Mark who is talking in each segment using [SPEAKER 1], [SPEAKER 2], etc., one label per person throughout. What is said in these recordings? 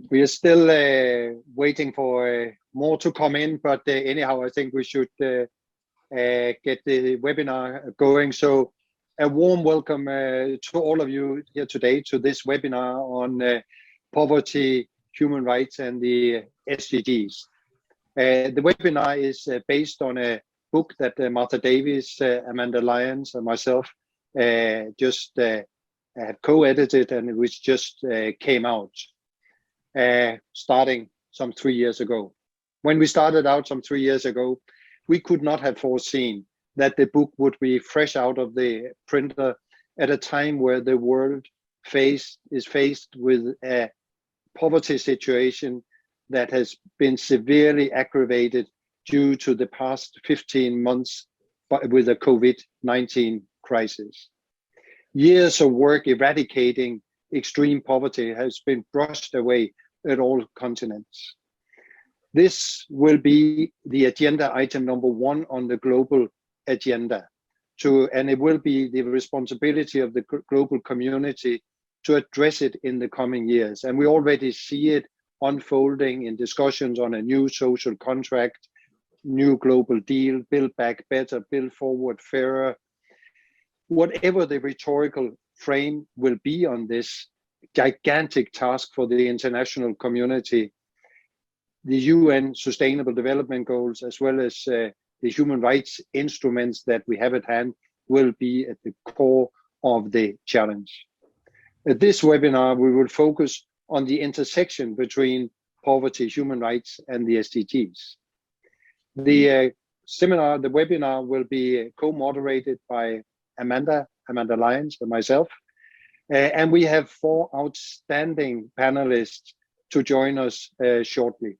[SPEAKER 1] We are still waiting for more to come in, but anyhow, I think we should get the webinar going. So a warm welcome to all of you here today to this webinar on poverty, human rights, and the SDGs. The webinar is based on a book that Martha Davies, Amanda Lyons, and myself just had co-edited, and which just came out starting some 3 years ago. When we started out some 3 years ago, we could not have foreseen that the book would be fresh out of the printer at a time where the world is faced with a poverty situation that has been severely aggravated due to the past 15 months with the COVID-19 crisis. Years of work eradicating extreme poverty has been brushed away at all continents. This will be the agenda item number 1 on the global agenda, and it will be the responsibility of the global community to address it in the coming years. And we already see it unfolding in discussions on a new social contract, new global deal, build back better, build forward fairer. Whatever the rhetorical frame will be on this gigantic task for the international community, the UN Sustainable Development Goals, as well as the human rights instruments that we have at hand, will be at the core of the challenge. At this webinar, we will focus on the intersection between poverty, human rights, and the SDGs. The webinar will be co-moderated by Amanda Lyons and myself. And we have 4 outstanding panelists to join us shortly.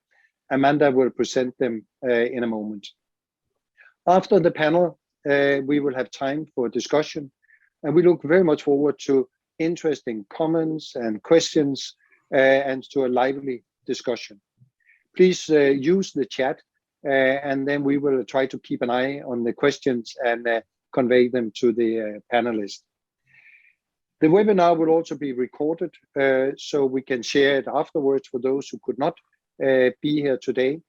[SPEAKER 1] Amanda will present them in a moment. After the panel, we will have time for discussion, and we look very much forward to interesting comments and questions and to a lively discussion. Please use the chat, and then we will try to keep an eye on the questions and convey them to the panelists. The webinar will also be recorded, so we can share it afterwards for those who could not be here today.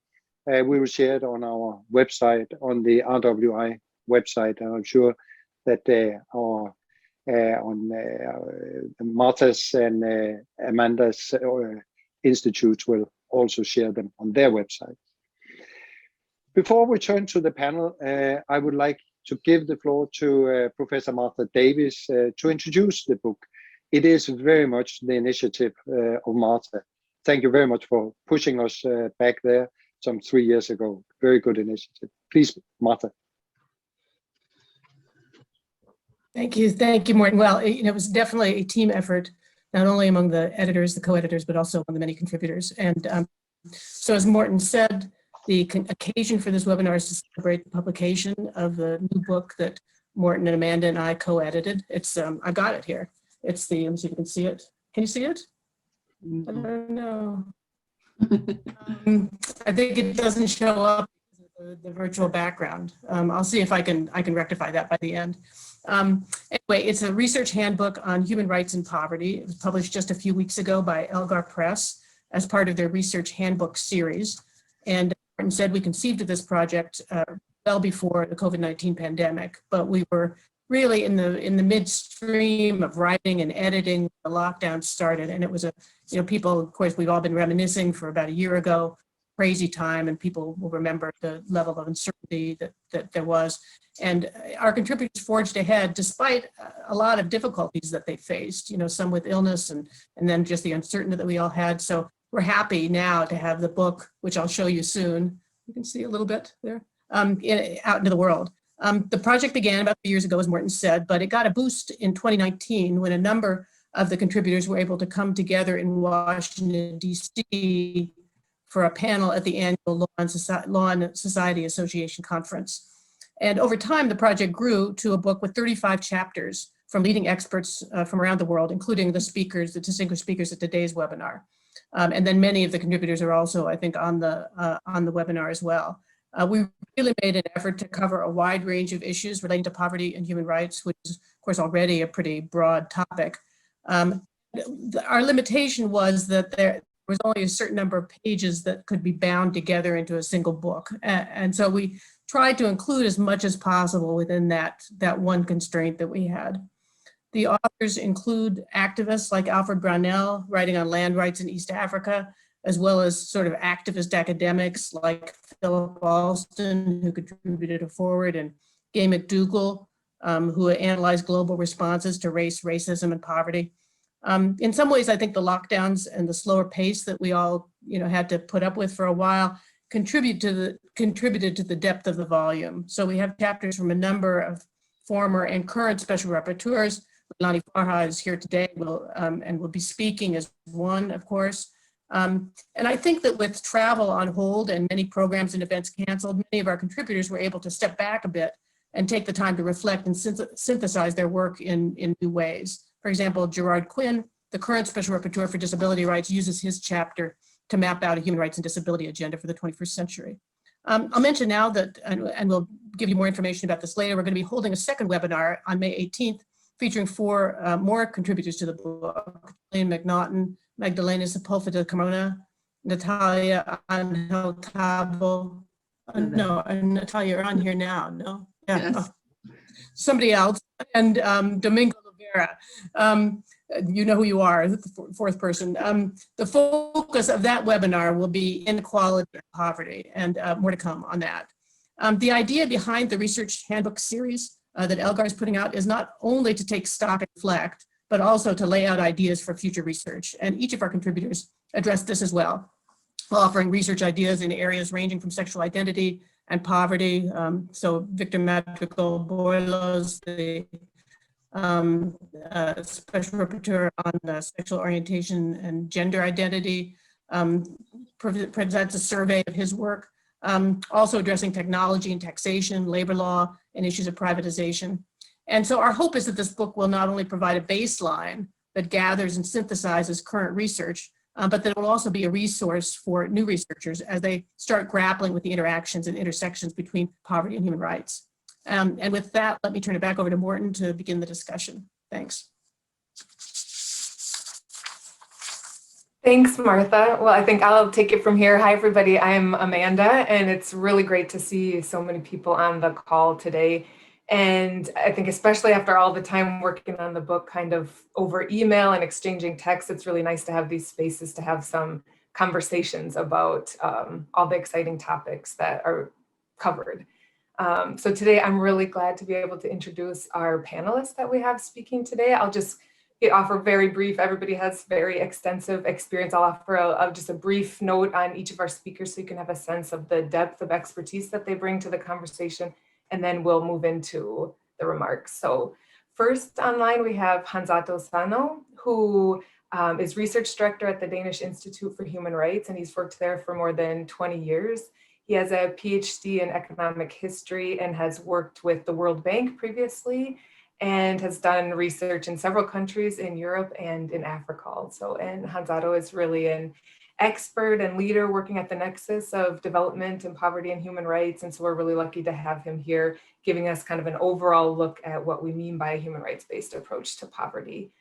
[SPEAKER 1] We will share it on our website, on the RWI website, and I'm sure that Martha's and Amanda's institutes will also share them on their website. Before we turn to the panel, I would like to give the floor to Professor Martha Davies to introduce the book. It is very much the initiative of Martha. Thank you very much for pushing us back there some 3 years ago. Very good initiative. Please, Martha.
[SPEAKER 2] Thank you, Morten. Well, it was definitely a team effort, not only among the editors, the co-editors, but also among the many contributors. And so as Morten said, the occasion for this webinar is to celebrate the publication of the new book that Morten and Amanda and I co-edited. It's, I got it here. It's the, let me see if you can see it. Can you see it? I don't know. I think it doesn't show up the virtual background. I'll see if I can rectify that by the end. Anyway, it's a research handbook on human rights and poverty. It was published just a few weeks ago by Elgar Press as part of their research handbook series. And Martin said we conceived of this project well before the COVID-19 pandemic, but we were really in the midstream of writing and editing when the lockdown started. And it was people, of course, we've all been reminiscing for about a year ago, crazy time, and people will remember the level of uncertainty that there was. And our contributors forged ahead despite a lot of difficulties that they faced, some with illness and then just the uncertainty that we all had. So we're happy now to have the book, which I'll show you soon. You can see a little bit there, out into the world. The project began about 3 years ago, as Morten said, but it got a boost in 2019 when a number of the contributors were able to come together in Washington, D.C. for a panel at the annual Law and Society Association conference. And over time, the project grew to a book with 35 chapters from leading experts from around the world, including the distinguished speakers at today's webinar. And then many of the contributors are also, I think, on the webinar as well. We really made an effort to cover a wide range of issues relating to poverty and human rights, which is, of course, already a pretty broad topic. Our limitation was that there was only a certain number of pages that could be bound together into a single book. And so we tried to include as much as possible within that one constraint that we had. The authors include activists like Alfred Brownell, writing on land rights in East Africa, as well as sort of activist academics like Philip Alston, who contributed a foreword, and Gay McDougall, who analyzed global responses to race, racism, and poverty. In some ways, I think the lockdowns and the slower pace that we all, had to put up with for a while contributed to the depth of the volume. So we have chapters from a number of former and current special rapporteurs. Leilani Farha is here today, and will be speaking as one, of course. And I think that with travel on hold and many programs and events canceled, many of our contributors were able to step back a bit and take the time to reflect and synthesize their work in new ways. For example, Gerard Quinn, the current Special Rapporteur for Disability Rights, uses his chapter to map out a human rights and disability agenda for the 21st century. I'll mention now that, and we'll give you more information about this later, we're going to be holding a second webinar on May 18th, featuring 4 more contributors to the book: Jane McNaughton, Magdalena Sepulveda Carmona, Natalia Angel Cabo. No, Natalia, you're on here now. No, yeah, yes. Somebody else, and Domingo Rivera. You know who you are, the 4th person. The focus of that webinar will be inequality and poverty, and more to come on that. The idea behind the research handbook series that Elgar is putting out is not only to take stock and reflect, but also to lay out ideas for future research. And each of our contributors addressed this as well, offering research ideas in areas ranging from sexual identity and poverty. So Victor Madrigal-Borlos, the Special Rapporteur on sexual orientation and gender identity, presents a survey of his work, also addressing technology and taxation, labor law, and issues of privatization. And so our hope is that this book will not only provide a baseline that gathers and synthesizes current research, but that it will also be a resource for new researchers as they start grappling with the interactions and intersections between poverty and human rights. And with that, let me turn it back over to Morten to begin the discussion. Thanks.
[SPEAKER 3] Thanks, Martha. Well, I think I'll take it from here. Hi, everybody. I'm Amanda, and it's really great to see so many people on the call today. And I think especially after all the time working on the book kind of over email and exchanging texts, it's really nice to have these spaces to have some conversations about all the exciting topics that are covered. So today I'm really glad to be able to introduce our panelists that we have speaking today. I'll just offer very brief, everybody has very extensive experience. I'll offer just a brief note on each of our speakers so you can have a sense of the depth of expertise that they bring to the conversation, and then we'll move into the remarks. So first online we have Hansato Sano, who is research director at the Danish Institute for Human Rights, and he's worked there for more than 20 years. He has a PhD in economic history and has worked with the World Bank previously, and has done research in several countries in Europe and in Africa also. And Hansato is really an expert and leader working at the nexus of development and poverty and human rights. And so we're really lucky to have him here, giving us kind of an overall look at what we mean by a human rights-based approach to poverty.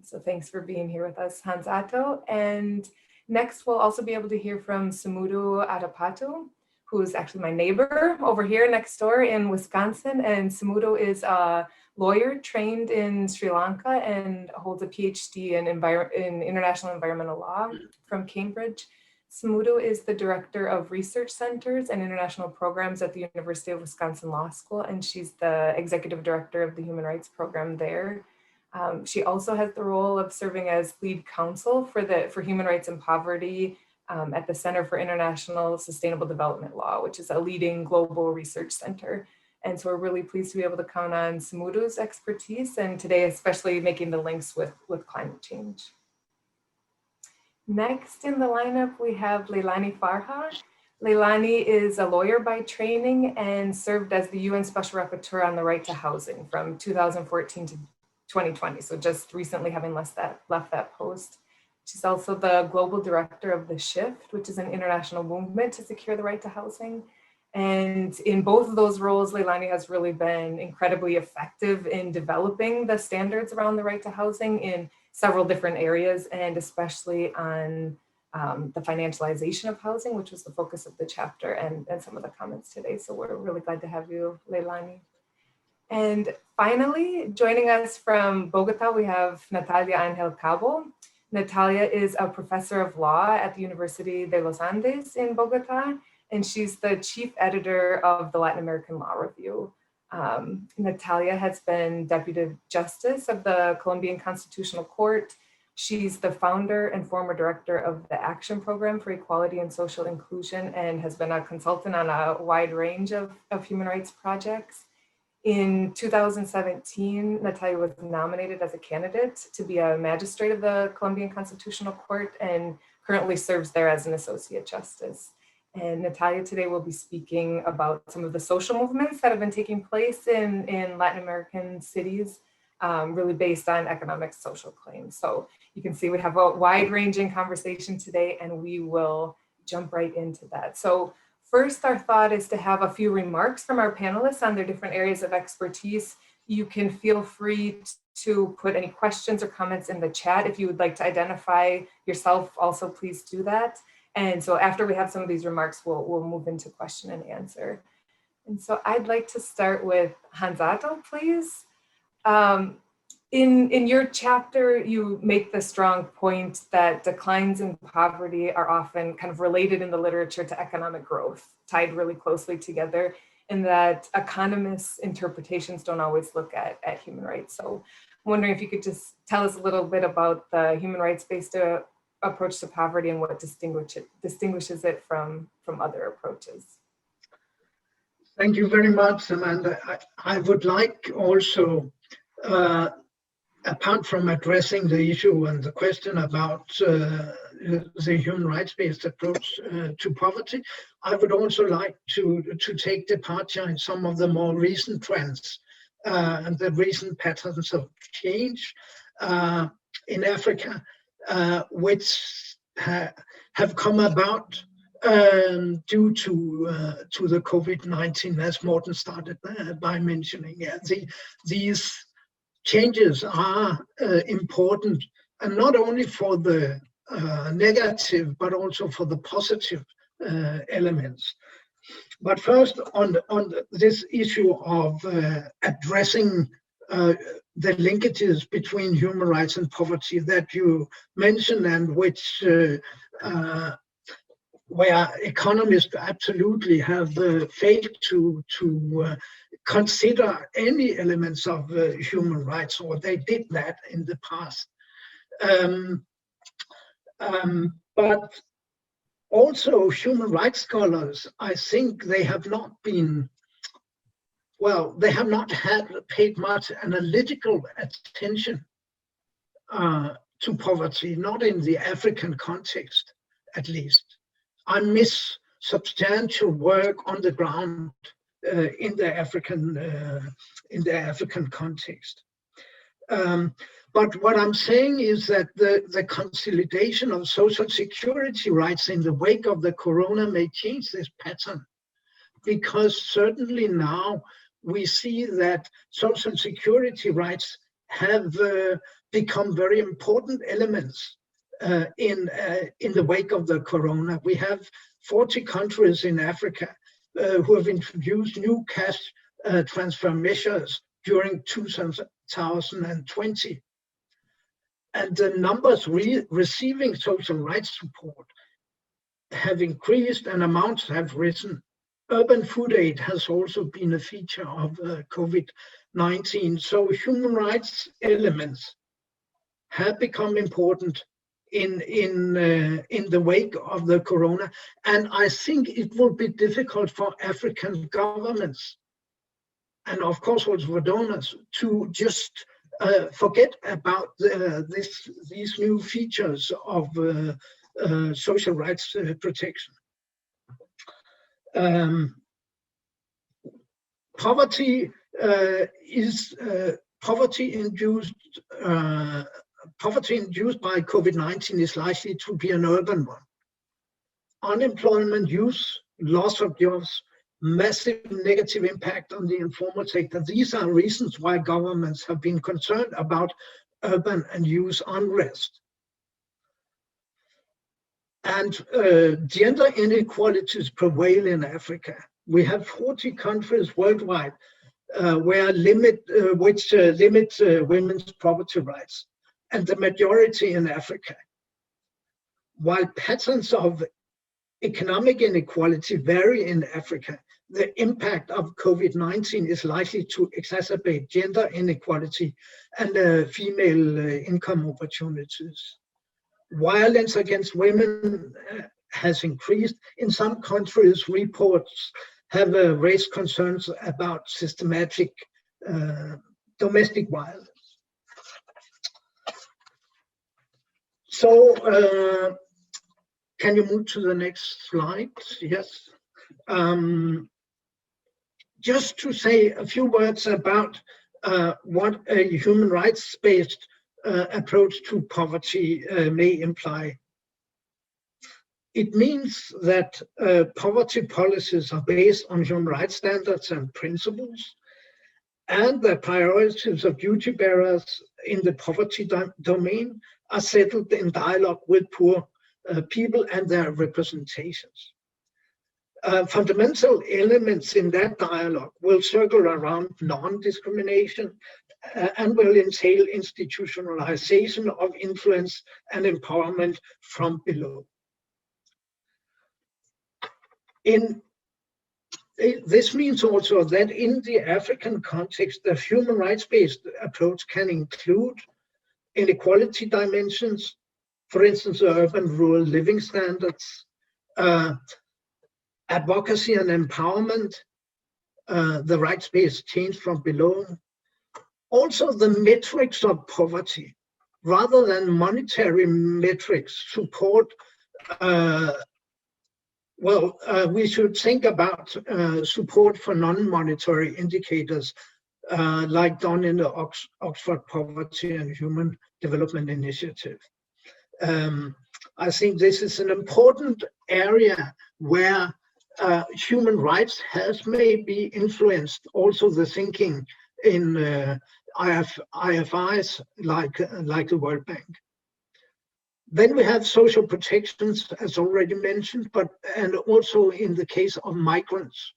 [SPEAKER 3] So thanks for being here with us, Hansato. And next, we'll also be able to hear from Sumudu Adapatu, who's actually my neighbor over here next door in Wisconsin. And Sumudu is a lawyer trained in Sri Lanka and holds a PhD in international environmental law from Cambridge. Sumudu is the director of research centers and international programs at the University of Wisconsin Law School, and she's the executive director of the human rights program there. She also has the role of serving as lead counsel for human rights and poverty at the Center for International Sustainable Development Law, which is a leading global research center. And so we're really pleased to be able to count on Sumudu's expertise, and today especially making the links with climate change. Next in the lineup, we have Leilani Farha. Leilani is a lawyer by training and served as the UN Special Rapporteur on the right to housing from 2014 to 2020. So just recently having left that post. She's also the global director of The Shift, which is an international movement to secure the right to housing. And in both of those roles, Leilani has really been incredibly effective in developing the standards around the right to housing in several different areas, and especially on the financialization of housing, which was the focus of the chapter and some of the comments today. So we're really glad to have you, Leilani. And finally, joining us from Bogota, we have Natalia Angel Cabo. Natalia is a professor of law at the University de los Andes in Bogota, and she's the chief editor of the Latin American Law Review. Natalia has been Deputy Justice of the Colombian Constitutional Court. She's the founder and former director of the Action Program for Equality and Social Inclusion and has been a consultant on a wide range of human rights projects. In 2017, Natalia was nominated as a candidate to be a magistrate of the Colombian Constitutional Court and currently serves there as an associate justice. And Natalia today will be speaking about some of the social movements that have been taking place in Latin American cities, really based on economic social claims. So you can see we have a wide-ranging conversation today, and we will jump right into that. So first, our thought is to have a few remarks from our panelists on their different areas of expertise. You can feel free to put any questions or comments in the chat. If you would like to identify yourself, also please do that. And so after we have some of these remarks, we'll move into question and answer. And so I'd like to start with Hansato, please. In your chapter, you make the strong point that declines in poverty are often kind of related in the literature to economic growth, tied really closely together, and that economists' interpretations don't always look at human rights. So I'm wondering if you could just tell us a little bit about the human rights-based approach to poverty and what distinguishes it from other approaches.
[SPEAKER 4] Thank you very much, Amanda. I would like also, apart from addressing the issue and the question about the human rights-based approach to poverty, I would also like to take departure in some of the more recent trends and the recent patterns of change in Africa, which have come about due to the COVID-19, as Morten started by mentioning. Yeah, these changes are important, and not only for the negative, but also for the positive elements. But first, on this issue of addressing the linkages between human rights and poverty that you mentioned, and which where economists absolutely have failed to consider any elements of human rights, or they did that in the past. But also human rights scholars, I think they have not been, well, they have not paid much analytical attention to poverty, not in the African context, at least. I miss substantial work on the ground in the African context. But what I'm saying is that the consolidation of social security rights in the wake of the corona may change this pattern, because certainly now we see that social security rights have become very important elements in the wake of the corona. We have 40 countries in Africa who have introduced new cash transfer measures during 2020. And the numbers receiving social rights support have increased and amounts have risen. Urban food aid has also been a feature of COVID-19. So human rights elements have become important in the wake of the corona. And I think it will be difficult for African governments, and of course also for donors, to just forget about these new features of social rights protection. Poverty induced by COVID-19 is likely to be an urban one. Unemployment, youth, loss of jobs, massive negative impact on the informal sector. These are reasons why governments have been concerned about urban and youth unrest. And gender inequalities prevail in Africa. We have 40 countries worldwide which limit women's property rights, and the majority in Africa. While patterns of economic inequality vary in Africa, the impact of COVID-19 is likely to exacerbate gender inequality and female income opportunities. Violence against women has increased. In some countries, reports have raised concerns about systematic domestic violence. So, can you move to the next slide? Yes. Just to say a few words about what a human rights-based approach to poverty may imply. It means that poverty policies are based on human rights standards and principles, and the priorities of duty bearers in the poverty domain are settled in dialogue with poor people and their representations. Fundamental elements in that dialogue will circle around non-discrimination and will entail institutionalization of influence and empowerment from below. This means also that in the African context, the human rights-based approach can include inequality dimensions, for instance, urban-rural living standards, advocacy and empowerment, the rights-based change from below. Also, the metrics of poverty, rather than monetary metrics, support. We should think about support for non-monetary indicators, like done in the Oxford Poverty and Human Development Initiative. I think this is an important area where human rights has maybe influenced also the thinking in IFIs like the World Bank. Then we have social protections, as already mentioned, and also in the case of migrants.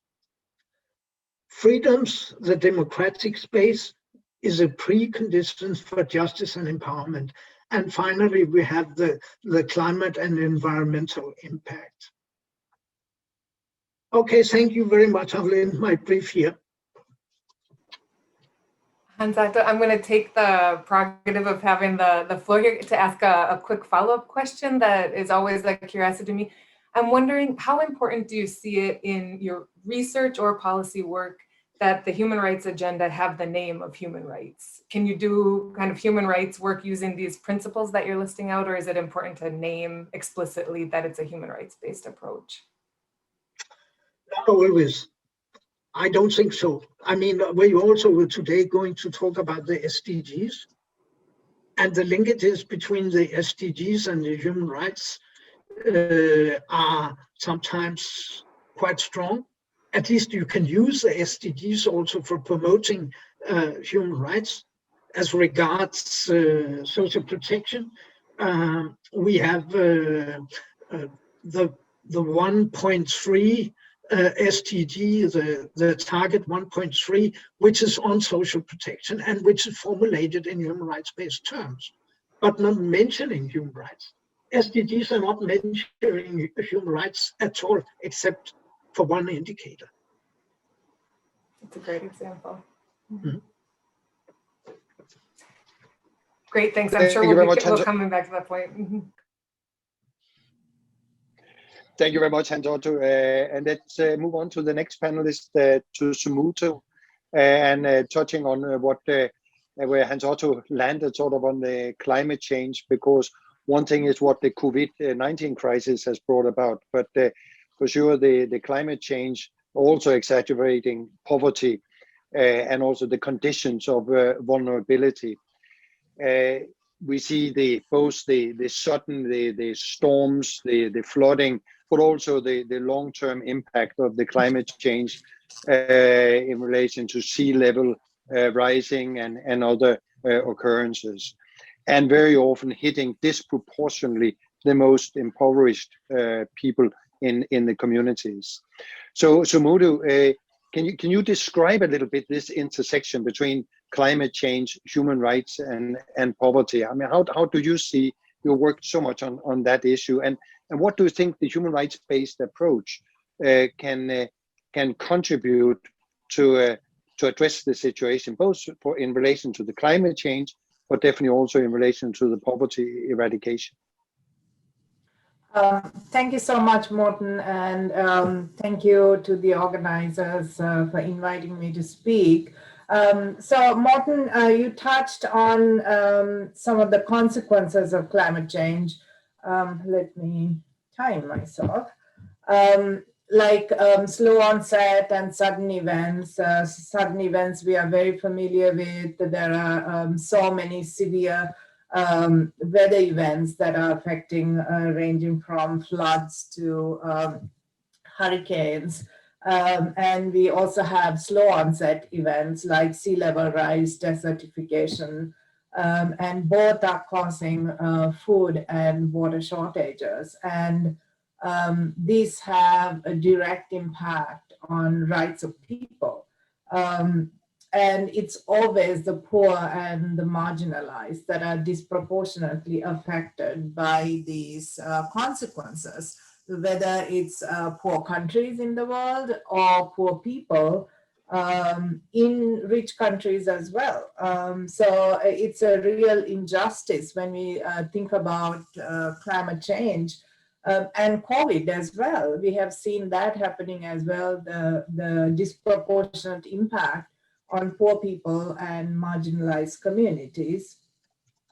[SPEAKER 4] Freedoms, the democratic space, is a precondition for justice and empowerment. And finally, we have the climate and environmental impact. Okay, thank you very much. I'll end my brief here.
[SPEAKER 3] Hans-Otto, I'm going to take the prerogative of having the floor here to ask a quick follow-up question that is always a curiosity to me. I'm wondering, how important do you see it in your research or policy work that the human rights agenda have the name of human rights? Can you do kind of human rights work using these principles that you're listing out, or is it important to name explicitly that it's a human rights-based approach?
[SPEAKER 4] Not always. I don't think so. I mean, we're also today going to talk about the SDGs, and the linkages between the SDGs and the human rights are sometimes quite strong. At least you can use the SDGs also for promoting human rights. As regards social protection, we have the 1.3 SDG, the target 1.3, which is on social protection and which is formulated in human rights-based terms, but not mentioning human rights. SDGs are not mentioning human rights at all, except for one indicator.
[SPEAKER 3] That's a great example.
[SPEAKER 4] Mm-hmm.
[SPEAKER 3] Great, thanks. I'm sure we'll coming back to that point. Mm-hmm.
[SPEAKER 1] Thank you very much, Hans-Otto. And let's move on to the next panelist, to Sumuto, and touching on where Hans-Otto landed sort of on the climate change, because one thing is what the COVID-19 crisis has brought about, but for sure the climate change also exacerbating poverty and also the conditions of vulnerability. We see both the sudden, the storms, the flooding, but also the long-term impact of the climate change in relation to sea level rising and other occurrences, and very often hitting disproportionately the most impoverished people in the communities. So Modu, can you describe a little bit this intersection between climate change, human rights, and poverty? I mean, how do you see your work so much on that issue, and what do you think the human rights-based approach can contribute to address the situation, both in relation to the climate change, but definitely also in relation to the poverty eradication?
[SPEAKER 5] Thank you so much, Morten, and thank you to the organizers for inviting me to speak. So Morten, you touched on some of the consequences of climate change. Let me time myself. Like slow onset and sudden events. Sudden events we are very familiar with. There are so many severe weather events that are affecting, ranging from floods to hurricanes. And we also have slow onset events like sea level rise, desertification, and both are causing food and water shortages. And these have a direct impact on rights of people. And it's always the poor and the marginalized that are disproportionately affected by these consequences, whether it's poor countries in the world or poor people in rich countries as well. So it's a real injustice when we think about climate change. And COVID as well. We have seen that happening as well, the disproportionate impact on poor people and marginalized communities,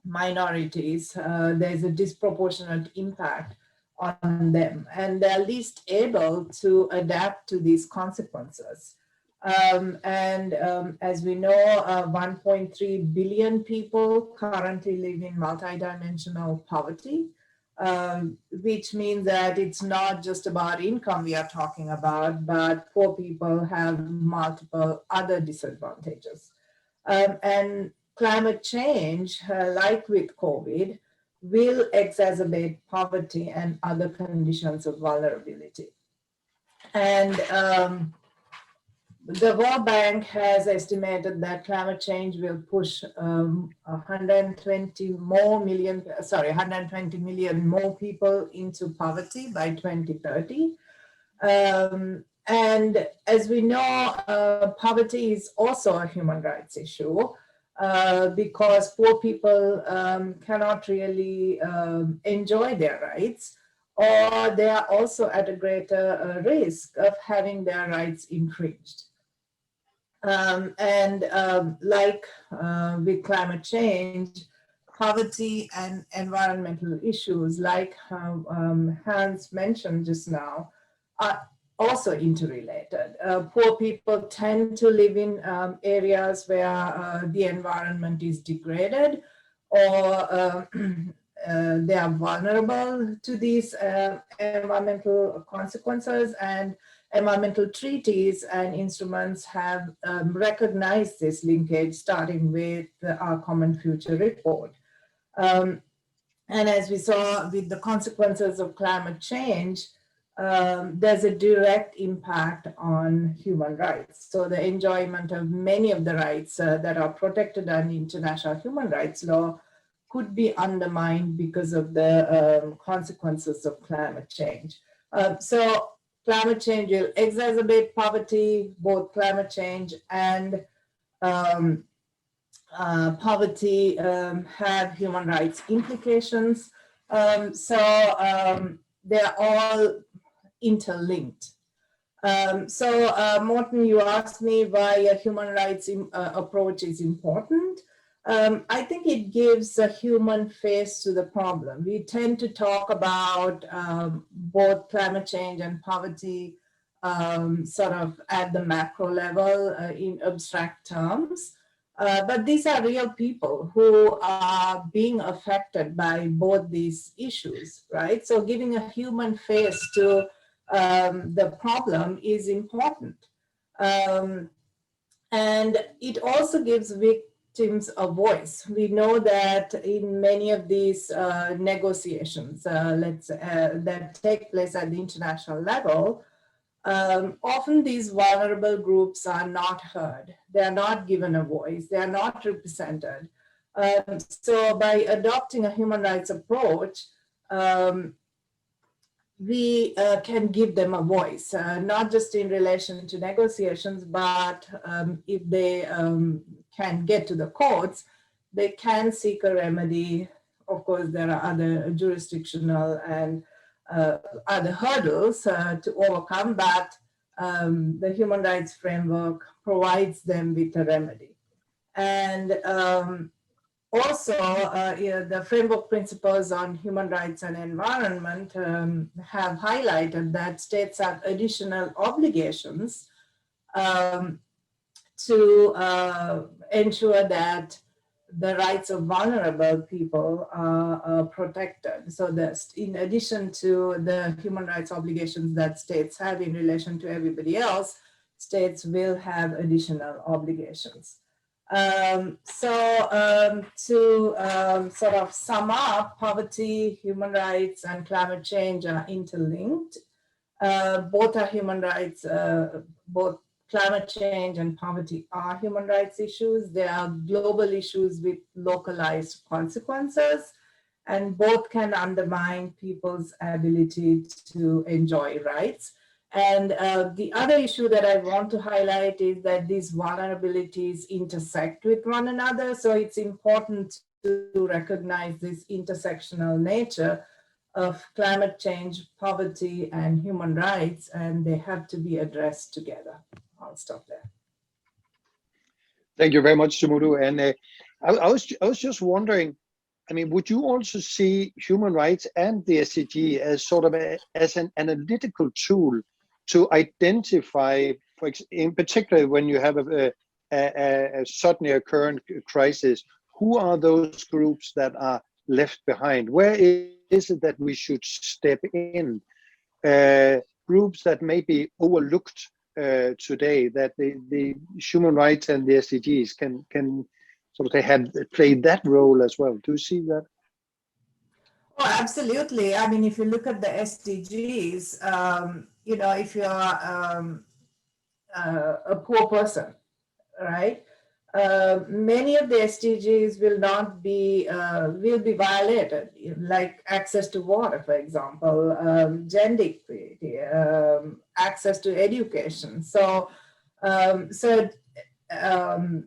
[SPEAKER 5] minorities. There's a disproportionate impact on them, and they're least able to adapt to these consequences. As we know, 1.3 billion people currently live in multidimensional poverty. Which means that it's not just about income we are talking about, but poor people have multiple other disadvantages. And climate change, like with COVID, will exacerbate poverty and other conditions of vulnerability. And the World Bank has estimated that climate change will push 120 million more people into poverty by 2030. And as we know, poverty is also a human rights issue because poor people cannot really enjoy their rights, or they are also at a greater risk of having their rights infringed. Like with climate change, poverty and environmental issues, like Hans mentioned just now, are also interrelated. Poor people tend to live in areas where the environment is degraded, or they are vulnerable to these environmental consequences, and environmental treaties and instruments have recognized this linkage, starting with our Common Future report. And as we saw with the consequences of climate change, there's a direct impact on human rights. So the enjoyment of many of the rights that are protected under international human rights law could be undermined because of the consequences of climate change. So climate change will exacerbate poverty. Both climate change and poverty have human rights implications. They're all interlinked. Morten, you asked me why a human rights approach is important. I think it gives a human face to the problem. We tend to talk about both climate change and poverty sort of at the macro level in abstract terms. But these are real people who are being affected by both these issues, right? So giving a human face to the problem is important. And it also gives victims a voice. We know that in many of these negotiations that take place at the international level, often these vulnerable groups are not heard. They are not given a voice. They are not represented. So by adopting a human rights approach, we can give them a voice, not just in relation to negotiations, but if they can get to the courts, they can seek a remedy. Of course, there are other jurisdictional and other hurdles to overcome, but the human rights framework provides them with a remedy. And also, the framework principles on human rights and environment have highlighted that states have additional obligations to ensure that the rights of vulnerable people are protected. So that in addition to the human rights obligations that states have in relation to everybody else, states will have additional obligations. To sort of sum up, poverty, human rights, and climate change are interlinked. Both are human rights, both climate change and poverty are human rights issues. They are global issues with localized consequences, and both can undermine people's ability to enjoy rights. And the other issue that I want to highlight is that these vulnerabilities intersect with one another. So it's important to recognize this intersectional nature of climate change, poverty, and human rights, and they have to be addressed together. I'll stop there.
[SPEAKER 1] Thank you very much, Sumudhu. And I was just wondering, I mean, would you also see human rights and the SDG as sort of as an analytical tool to identify, in particular, when you have a suddenly occurring crisis, who are those groups that are left behind? Where is it that we should step in? Groups that may be overlooked today, that the human rights and the SDGs can sort of have played that role as well. Do you see that?
[SPEAKER 5] Oh, absolutely. I mean, if you look at the SDGs, you know, if you're a poor person, right? Many of the SDGs will not be will be violated, like access to water, for example, gender equality, access to education. So,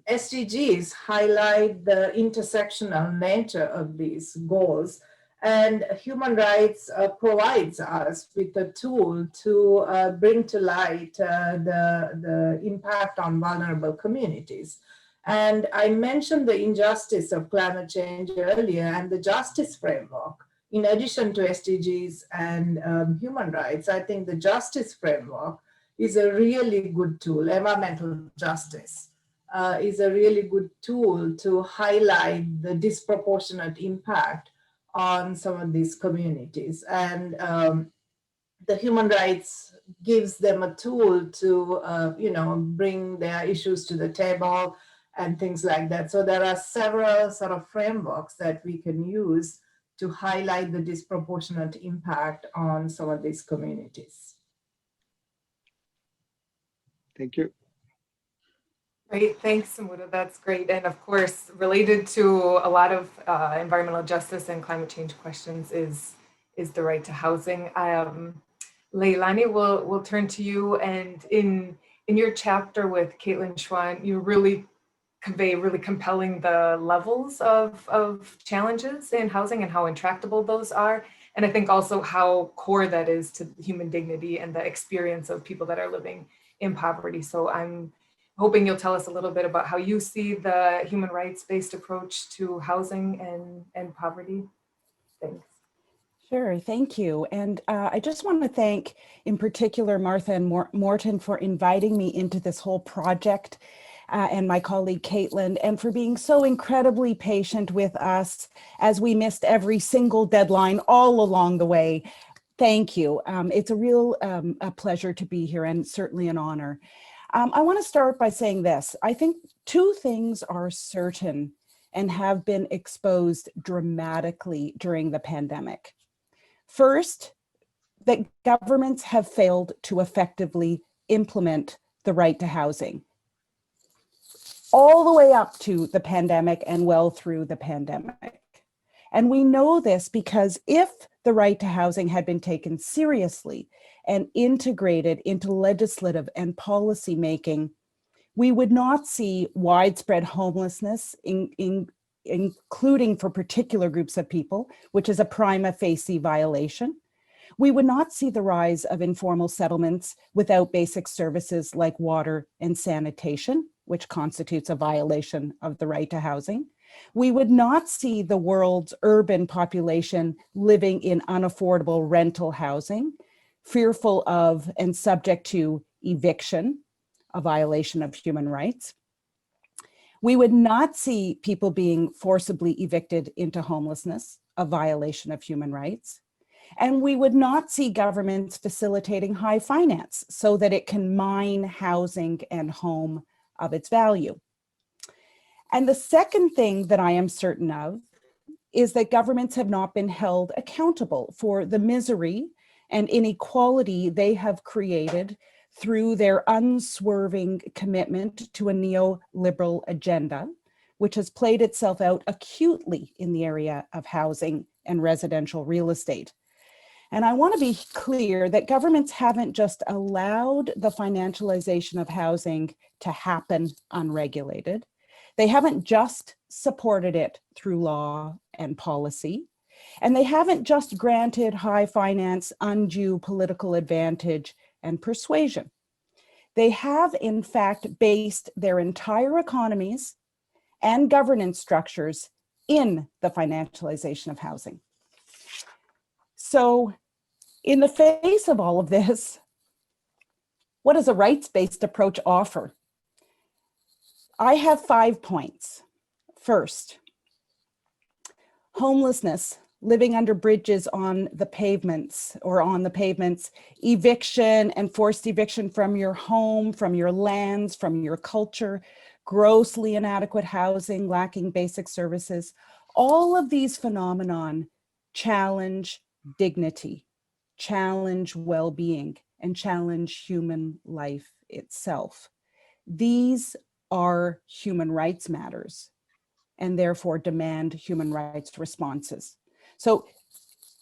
[SPEAKER 5] SDGs highlight the intersectional nature of these goals, and human rights provides us with a tool to bring to light the impact on vulnerable communities. And I mentioned the injustice of climate change earlier, and the justice framework, in addition to SDGs and human rights, I think the justice framework is a really good tool. Environmental justice is a really good tool to highlight the disproportionate impact on some of these communities. And the human rights gives them a tool to, you know, bring their issues to the table and things like that. So there are several sort of frameworks that we can use to highlight the disproportionate impact on some of these communities.
[SPEAKER 1] Thank you.
[SPEAKER 3] Great, thanks, Sumudhu. That's great. And of course, related to a lot of environmental justice and climate change questions is the right to housing. Leilani, we'll turn to you. And in your chapter with Caitlin Schwan, you really convey really compelling the levels of challenges in housing and how intractable those are. And I think also how core that is to human dignity and the experience of people that are living in poverty. So I'm hoping you'll tell us a little bit about how you see the human rights-based approach to housing and poverty. Thanks.
[SPEAKER 6] Sure, thank you. And I just want to thank, in particular, Martha and Morten for inviting me into this whole project, and my colleague Caitlin, and for being so incredibly patient with us as we missed every single deadline all along the way. Thank you. It's a real a pleasure to be here, and certainly an honor. I want to start by saying this. I think two things are certain and have been exposed dramatically during the pandemic. First, that governments have failed to effectively implement the right to housing, all the way up to the pandemic and well through the pandemic. And we know this because if the right to housing had been taken seriously and integrated into legislative and policy making, we would not see widespread homelessness, including for particular groups of people, which is a prima facie violation. We would not see the rise of informal settlements without basic services like water and sanitation, which constitutes a violation of the right to housing. We would not see the world's urban population living in unaffordable rental housing, fearful of and subject to eviction, a violation of human rights. We would not see people being forcibly evicted into homelessness, a violation of human rights. And we would not see governments facilitating high finance so that it can mine housing and home of its value. And the second thing that I am certain of is that governments have not been held accountable for the misery and inequality they have created through their unswerving commitment to a neoliberal agenda, which has played itself out acutely in the area of housing and residential real estate. And I want to be clear that governments haven't just allowed the financialization of housing to happen unregulated. They haven't just supported it through law and policy. And they haven't just granted high finance, undue political advantage and persuasion. They have, in fact, based their entire economies and governance structures in the financialization of housing. So in the face of all of this, what does a rights-based approach offer? I have 5 points. First, homelessness, living under bridges on the pavements or on the pavements, eviction and forced eviction from your home, from your lands, from your culture, grossly inadequate housing, lacking basic services. All of these phenomenon challenge dignity, challenge well-being, and challenge human life itself. These are human rights matters and therefore demand human rights responses. So,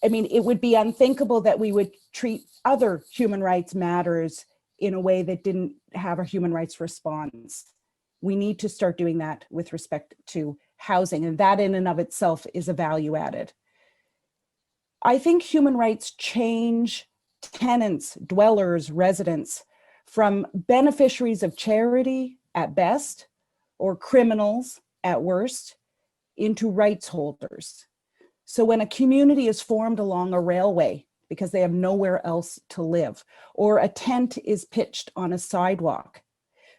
[SPEAKER 6] I mean, it would be unthinkable that we would treat other human rights matters in a way that didn't have a human rights response. We need to start doing that with respect to housing, and that in and of itself is a value added. I think human rights change tenants, dwellers, residents from beneficiaries of charity at best or criminals at worst into rights holders. So when a community is formed along a railway because they have nowhere else to live, or a tent is pitched on a sidewalk,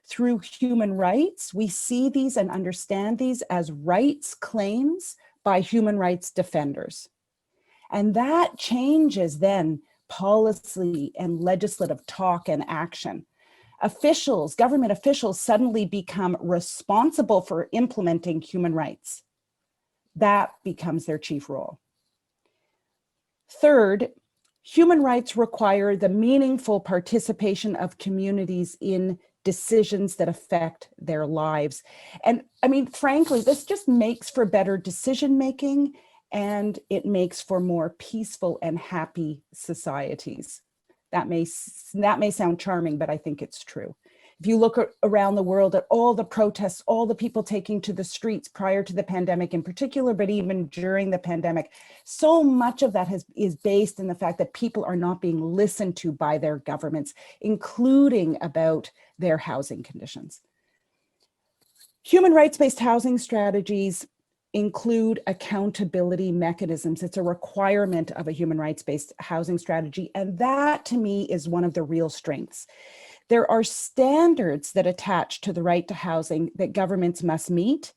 [SPEAKER 6] through human rights, we see these and understand these as rights claims by human rights defenders. And that changes then policy and legislative talk and action. Officials, government officials suddenly become responsible for implementing human rights. That becomes their chief role. Third, human rights require the meaningful participation of communities in decisions that affect their lives. And I mean, frankly, this just makes for better decision-making, and it makes for more peaceful and happy societies. That may sound charming, but I think it's true. If you look around the world at all the protests, all the people taking to the streets prior to the pandemic in particular, but even during the pandemic, so much of that is based in the fact that people are not being listened to by their governments, including about their housing conditions. Human rights-based housing strategies include accountability mechanisms. It's a requirement of a human rights-based housing strategy, and that to me is one of the real strengths. There are standards that attach to the right to housing that governments must meet.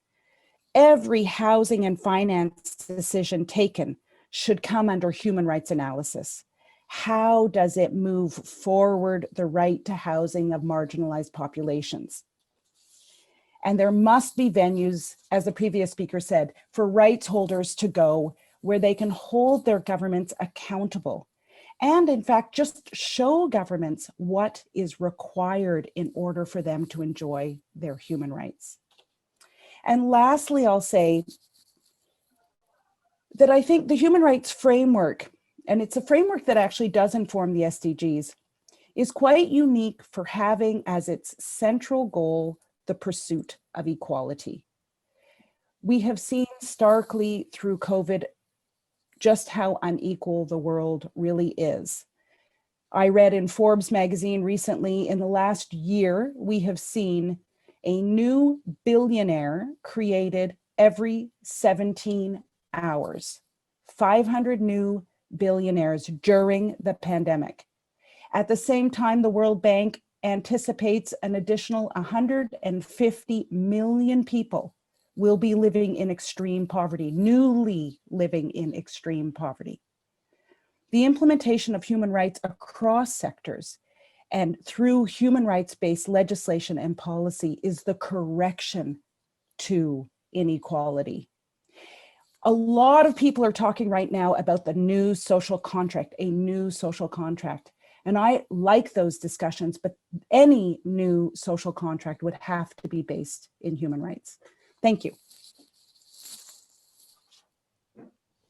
[SPEAKER 6] Every housing and finance decision taken should come under human rights analysis. how does it move forward the right to housing of marginalized populations? And there must be venues, as the previous speaker said, for rights holders to go where they can hold their governments accountable. And in fact, just show governments what is required in order for them to enjoy their human rights. And lastly, I'll say that I think the human rights framework, and it's a framework that actually does inform the SDGs, is quite unique for having as its central goal the pursuit of equality. We have seen starkly through COVID just how unequal the world really is. I read in Forbes magazine recently, in the last year, we have seen a new billionaire created every 17 hours, 500 new billionaires during the pandemic. At the same time, the World Bank anticipates an additional 150 million people will be living in extreme poverty, newly living in extreme poverty. The implementation of human rights across sectors and through human rights-based legislation and policy is the correction to inequality. A lot of people are talking right now about the new social contract, a new social contract. And I like those discussions, but any new social contract would have to be based in human rights. Thank you.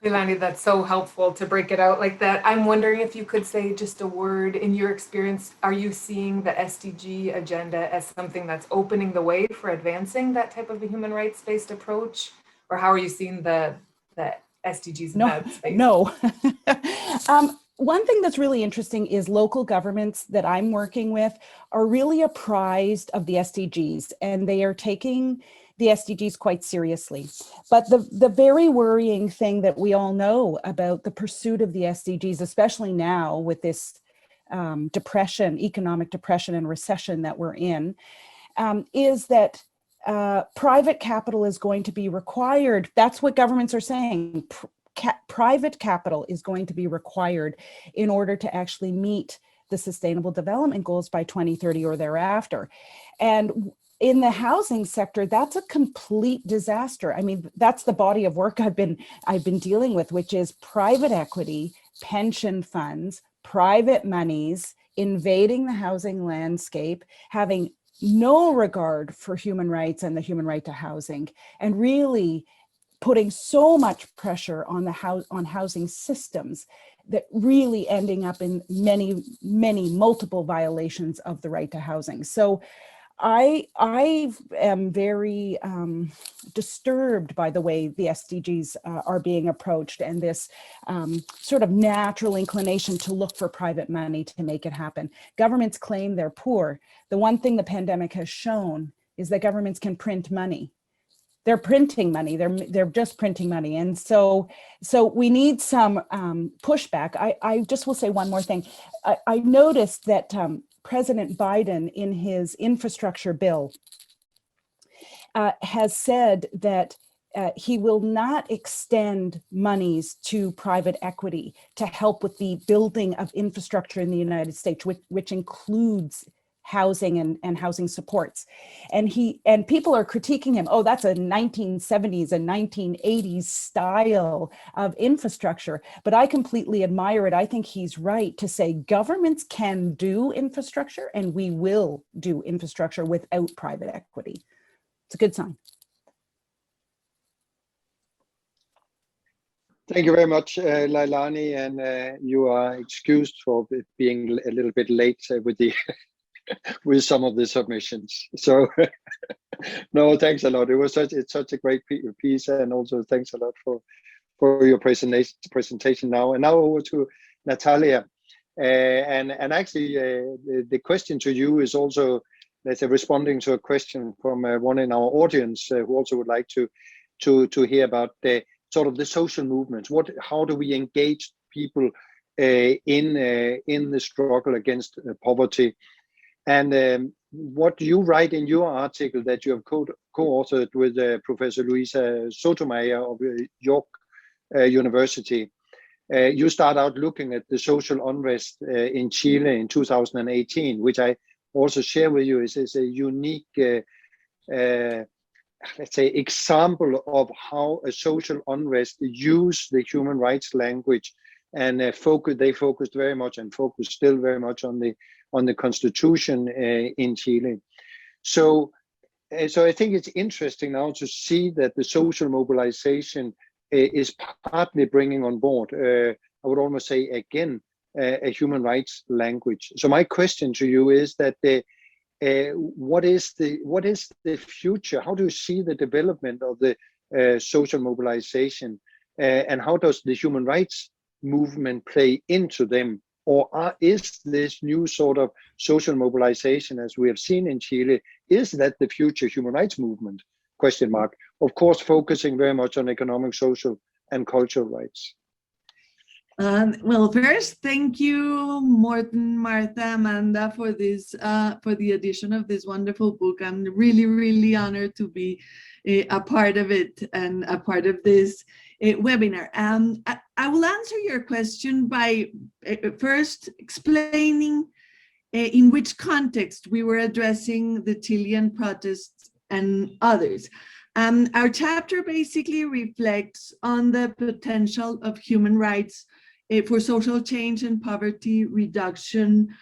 [SPEAKER 3] Leilani, that's so helpful to break it out like that. I'm wondering if you could say just a word in your experience. Are you seeing the SDG agenda as something that's opening the way for advancing that type of a human rights-based approach? Or how are you seeing the SDGs in that space?
[SPEAKER 6] No. One thing that's really interesting is local governments that I'm working with are really apprised of the SDGs, and they are taking the SDGs quite seriously. But the very worrying thing that we all know about the pursuit of the SDGs, especially now with this depression, economic depression and recession that we're in, is that private capital is going to be required. That's what governments are saying. Private capital is going to be required in order to actually meet the Sustainable Development Goals by 2030 or thereafter. And in the housing sector, that's a complete disaster. I mean, that's the body of work I've been dealing with, which is private equity, pension funds, private monies invading the housing landscape, having no regard for human rights and the human right to housing, and really putting so much pressure on on housing systems that really ending up in many multiple violations of the right to housing. So I am very disturbed by the way the SDGs are being approached, and this sort of natural inclination to look for private money to make it happen. Governments claim they're poor. The one thing the pandemic has shown is that governments can print money. They're printing money. They're just printing money, and so we need some pushback. I just will say one more thing. I noticed that President Biden, in his infrastructure bill, has said that he will not extend monies to private equity to help with the building of infrastructure in the United States, which includes housing and housing supports. And people are critiquing him. Oh, that's a 1970s and 1980s style of infrastructure. But I completely admire it. I think he's right to say governments can do infrastructure, and we will do infrastructure without private equity. It's a good sign.
[SPEAKER 1] Thank you very much, Leilani, and you are excused for being a little bit late with the with some of the submissions. So no, thanks a lot. It was such a great piece, and also thanks a lot for your presentation now. And now over to Natalia, and actually the question to you is also, let's say, responding to a question from one in our audience who also would like to hear about the sort of the social movements. How do we engage people in the struggle against poverty? And what you write in your article that you have co-authored with Professor Luisa Sotomayor of York University, You start out looking at the social unrest in Chile in 2018, which I also share with you is a unique, let's say, example of how a social unrest use the human rights language, and they focused very much and focus still very much on the constitution in Chile. So I think it's interesting now to see that the social mobilization is partly bringing on board, I would almost say again, a human rights language. So my question to you is that what is the future? How do you see the development of the social mobilization, and how does the human rights movement play into them? Or is this new sort of social mobilization, as we have seen in Chile, is that the future human rights movement? Question mark. Of course, focusing very much on economic, social, and cultural rights.
[SPEAKER 7] Well, first, thank you, Morten, Martha, Amanda, for this, for the edition of this wonderful book. I'm really, really honored to be a part of it and a part of this webinar. I will answer your question by first explaining in which context we were addressing the Chilean protests and others. Our chapter basically reflects on the potential of human rights for social change and poverty reduction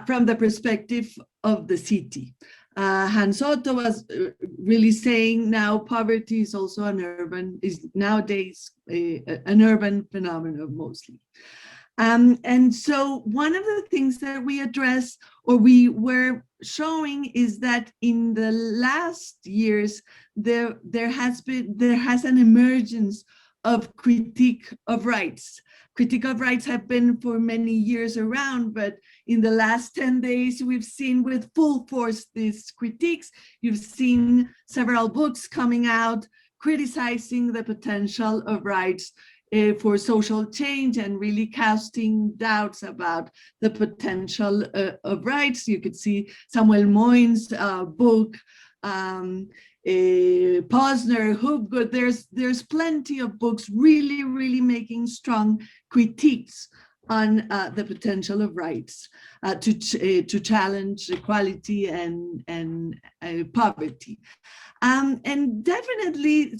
[SPEAKER 7] from the perspective of the city. Hans Otto was really saying now poverty is also nowadays an urban phenomenon mostly. And so one of the things that we address, or we were showing, is that in the last years there has an emergence of critique of rights. Critique of rights have been for many years around, but in the last 10 days, we've seen with full force these critiques. You've seen several books coming out criticizing the potential of rights for social change and really casting doubts about the potential of rights. You could see Samuel Moyn's book, Posner, Hubgood. There's plenty of books really, really making strong critiques on the potential of rights to challenge equality and poverty. And definitely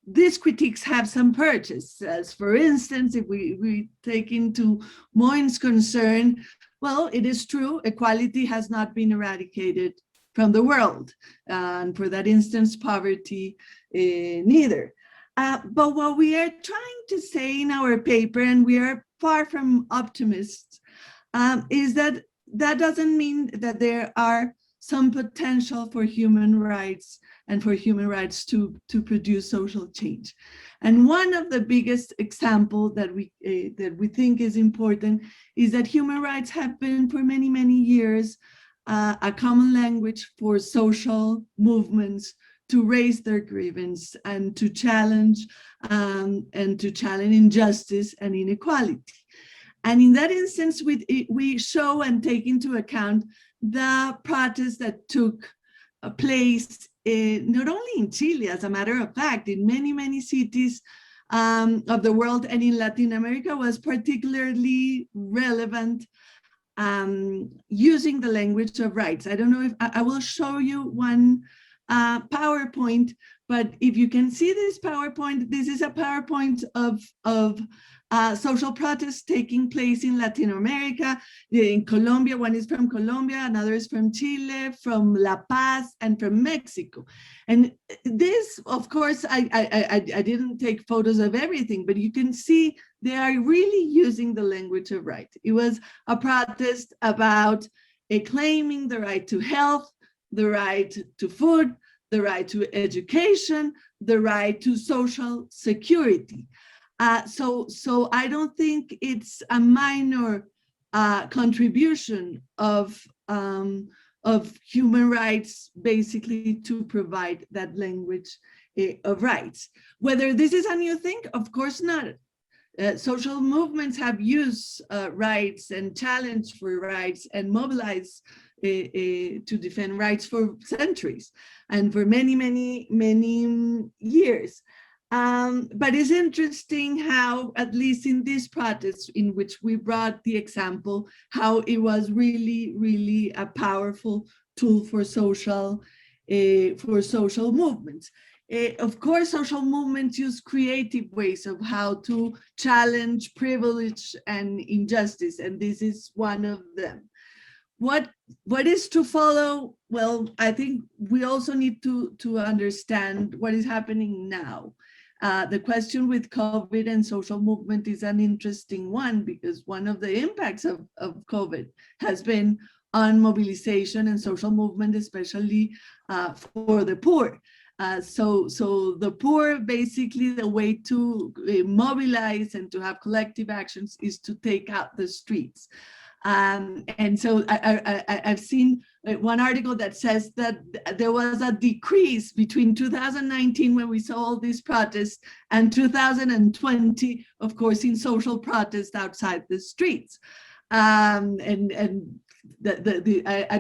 [SPEAKER 7] these critiques have some purchase. As for instance, if we take into Moyn's concern, well, it is true, equality has not been eradicated from the world. And for that instance, poverty neither. But what we are trying to say in our paper, and we are far from optimists, is that doesn't mean that there are some potential for human rights and for human rights to produce social change. And one of the biggest examples that we think is important is that human rights have been for many, many years a common language for social movements to raise their grievance and to challenge injustice and inequality. And in that instance, we show and take into account the protests that took place not only in Chile, as a matter of fact, in many, many cities of the world, and in Latin America was particularly relevant, using the language of rights. I don't know if I will show you one PowerPoint, but if you can see this PowerPoint, this is a PowerPoint of social protests taking place in Latin America, in Colombia. One is from Colombia, another is from Chile, from La Paz, and from Mexico. And this, of course, I didn't take photos of everything, but you can see they are really using the language of right. It was a protest about claiming the right to health, the right to food, the right to education, the right to social security. So I don't think it's a minor contribution of human rights basically to provide that language of rights. Whether this is a new thing, of course not. Social movements have used rights and challenged for rights and mobilized to defend rights for centuries and for many, many, many years. But it's interesting how, at least in this protest, in which we brought the example, how it was really, really a powerful tool for social movements. Of course, social movements use creative ways of how to challenge privilege and injustice, and this is one of them. What is to follow? Well, I think we also need to understand what is happening now. The question with COVID and social movement is an interesting one, because one of the impacts of COVID has been on mobilization and social movement, especially for the poor. So the poor, basically the way to mobilize and to have collective actions is to take out the streets. And so I've seen one article that says that there was a decrease between 2019, when we saw all these protests, and 2020, of course, in social protests outside the streets. I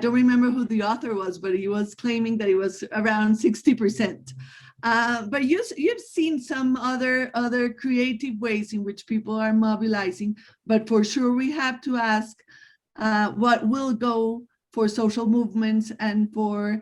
[SPEAKER 7] don't remember who the author was, but he was claiming that it was around 60%. But you've seen some other creative ways in which people are mobilizing, but for sure we have to ask what will go for social movements and for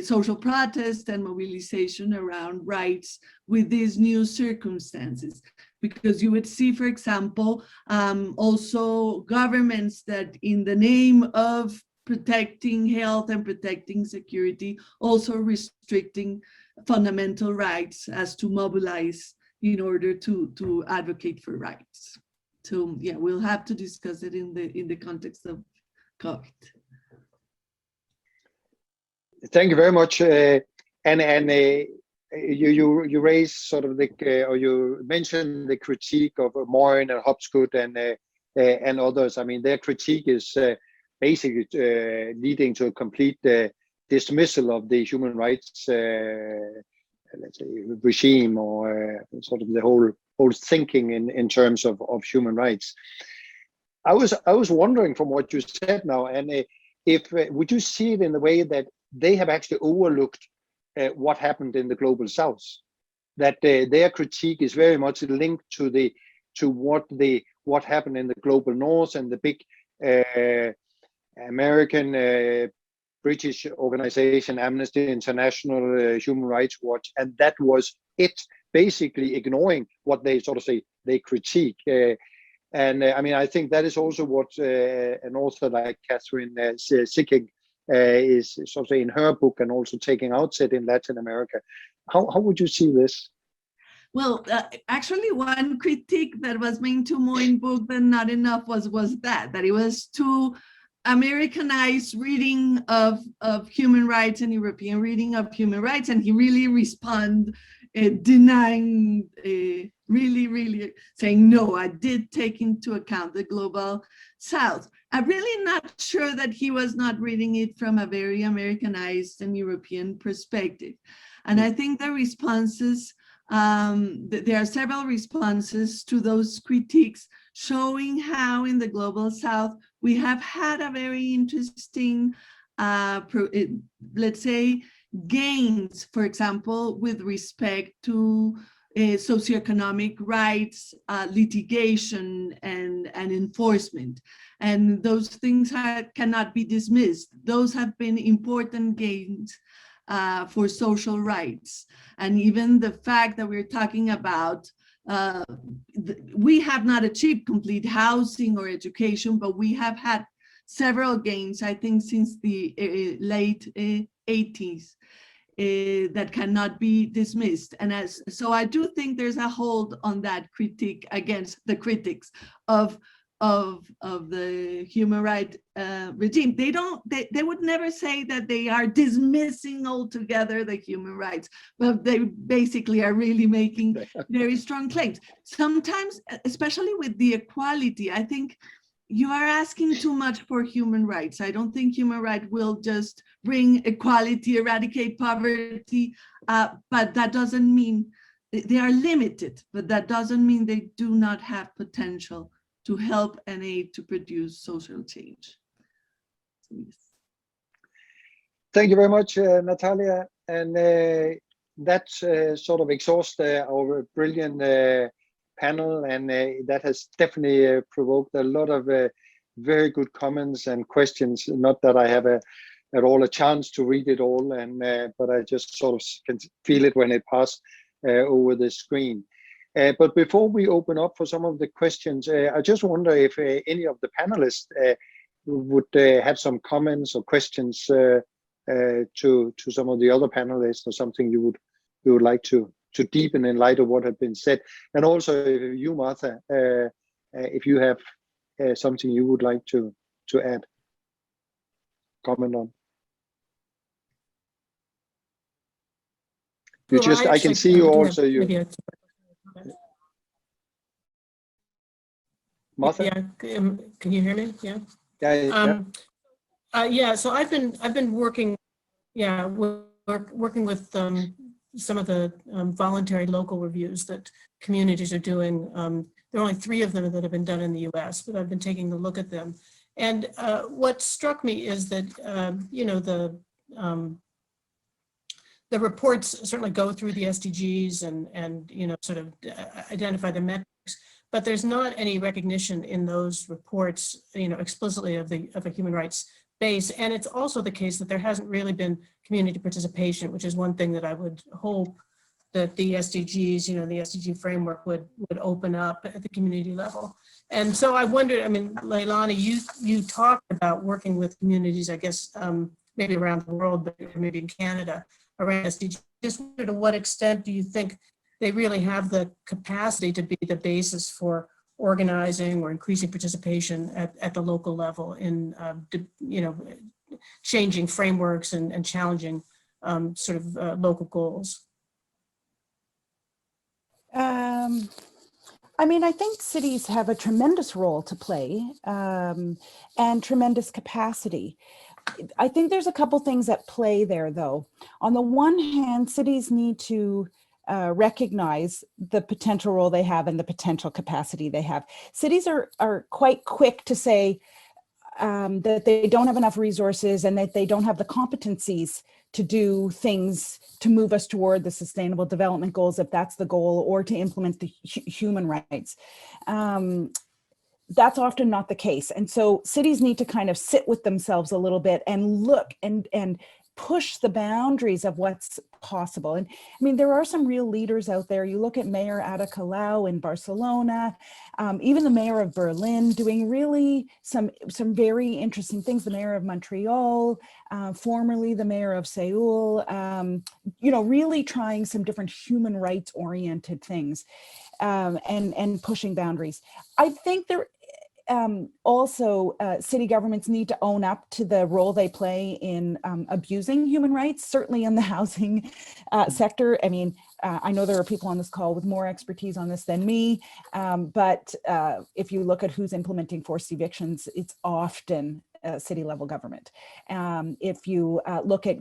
[SPEAKER 7] social protest and mobilization around rights with these new circumstances. Because you would see, for example, also governments that, in the name of protecting health and protecting security, also restricting fundamental rights as to mobilize in order to advocate for rights. So yeah, we'll have to discuss it in the context of COVID.
[SPEAKER 1] Thank you very much. You raised sort of or you mentioned the critique of Morin and Hopgood and others. I mean, their critique is basically leading to a complete dismissal of the human rights, let's say, regime, or sort of the whole thinking in terms of human rights. I was wondering, from what you said now, and if would you see it in the way that they have actually overlooked what happened in the global south, that their critique is very much linked to what happened in the global north and the big American British organization Amnesty International, Human Rights Watch, and that was it, basically ignoring what they sort of say they critique. I mean, I think that is also what an author like Catherine Sickig is sort of say in her book, and also taking outset in Latin America. How would you see this?
[SPEAKER 7] Well, actually, one critique that was made to Morin book, but not enough, was that it was too Americanized reading of human rights and European reading of human rights, and he really responded denying, really saying, no, I did take into account the global south. I'm really not sure that he was not reading it from a very Americanized and European perspective. And I think the responses, there are several responses to those critiques, showing how in the global south we have had a very interesting, let's say, gains, for example, with respect to socioeconomic rights, litigation, and enforcement. And those things cannot be dismissed. Those have been important gains for social rights. And even the fact that we're talking about, we have not achieved complete housing or education, but we have had several gains, I think, since the late 80s. That cannot be dismissed. And so I do think there's a hold on that critique against the critics of the human rights regime. They would never say that they are dismissing altogether the human rights, but they basically are really making very strong claims. Sometimes, especially with the equality, I think you are asking too much for human rights. I don't think human rights will just bring equality, eradicate poverty, but that doesn't mean they are limited, but that doesn't mean they do not have potential to help and aid to produce social change. So, yes.
[SPEAKER 1] Thank you very much, Natalia. And that sort of exhausts our brilliant panel, and that has definitely provoked a lot of very good comments and questions. Not that I have at all a chance to read it all, and but I just sort of can feel it when it passes over the screen. But before we open up for some of the questions, I just wonder if any of the panelists would have some comments or questions to some of the other panelists, or something you would like to deepen in light of what had been said. And also you, Martha, if you have something you would like to add, comment on. You
[SPEAKER 2] Well,
[SPEAKER 1] just, I can see you also. Martha?
[SPEAKER 2] Yeah, can you hear me? Yeah.
[SPEAKER 1] Yeah.
[SPEAKER 2] Yeah. So I've been working, working with some of the voluntary local reviews that communities are doing. There are only 3 of them that have been done in the U.S., but I've been taking a look at them. And what struck me is that you know, the reports certainly go through the SDGs and you know, sort of identify the metrics, but there's not any recognition in those reports, you know, explicitly of a human rights base. And it's also the case that there hasn't really been community participation, which is one thing that I would hope that the SDGs, you know, the SDG framework would open up at the community level. And so I wondered, I mean, Leilani, you talked about working with communities, I guess, maybe around the world, but maybe in Canada, around SDGs. Just wondered, to what extent do you think they really have the capacity to be the basis for organizing or increasing participation at the local level in, you know, changing frameworks and challenging sort of local goals?
[SPEAKER 6] I mean, I think cities have a tremendous role to play and tremendous capacity. I think there's a couple things at play there, though. On the one hand, cities need to recognize the potential role they have and the potential capacity they have. Cities are quite quick to say that they don't have enough resources and that they don't have the competencies to do things to move us toward the sustainable development goals, if that's the goal, or to implement the human rights. That's often not the case. And so cities need to kind of sit with themselves a little bit and look and push the boundaries of what's possible. And I mean, there are some real leaders out there. You look at Mayor Ada Colau in Barcelona, even the mayor of Berlin doing really some very interesting things. The mayor of Montreal, formerly the mayor of Seoul, you know, really trying some different human rights oriented things and pushing boundaries. I think there also, city governments need to own up to the role they play in abusing human rights, certainly in the housing sector. I mean, I know there are people on this call with more expertise on this than me, but if you look at who's implementing forced evictions, it's often city level government. If you look at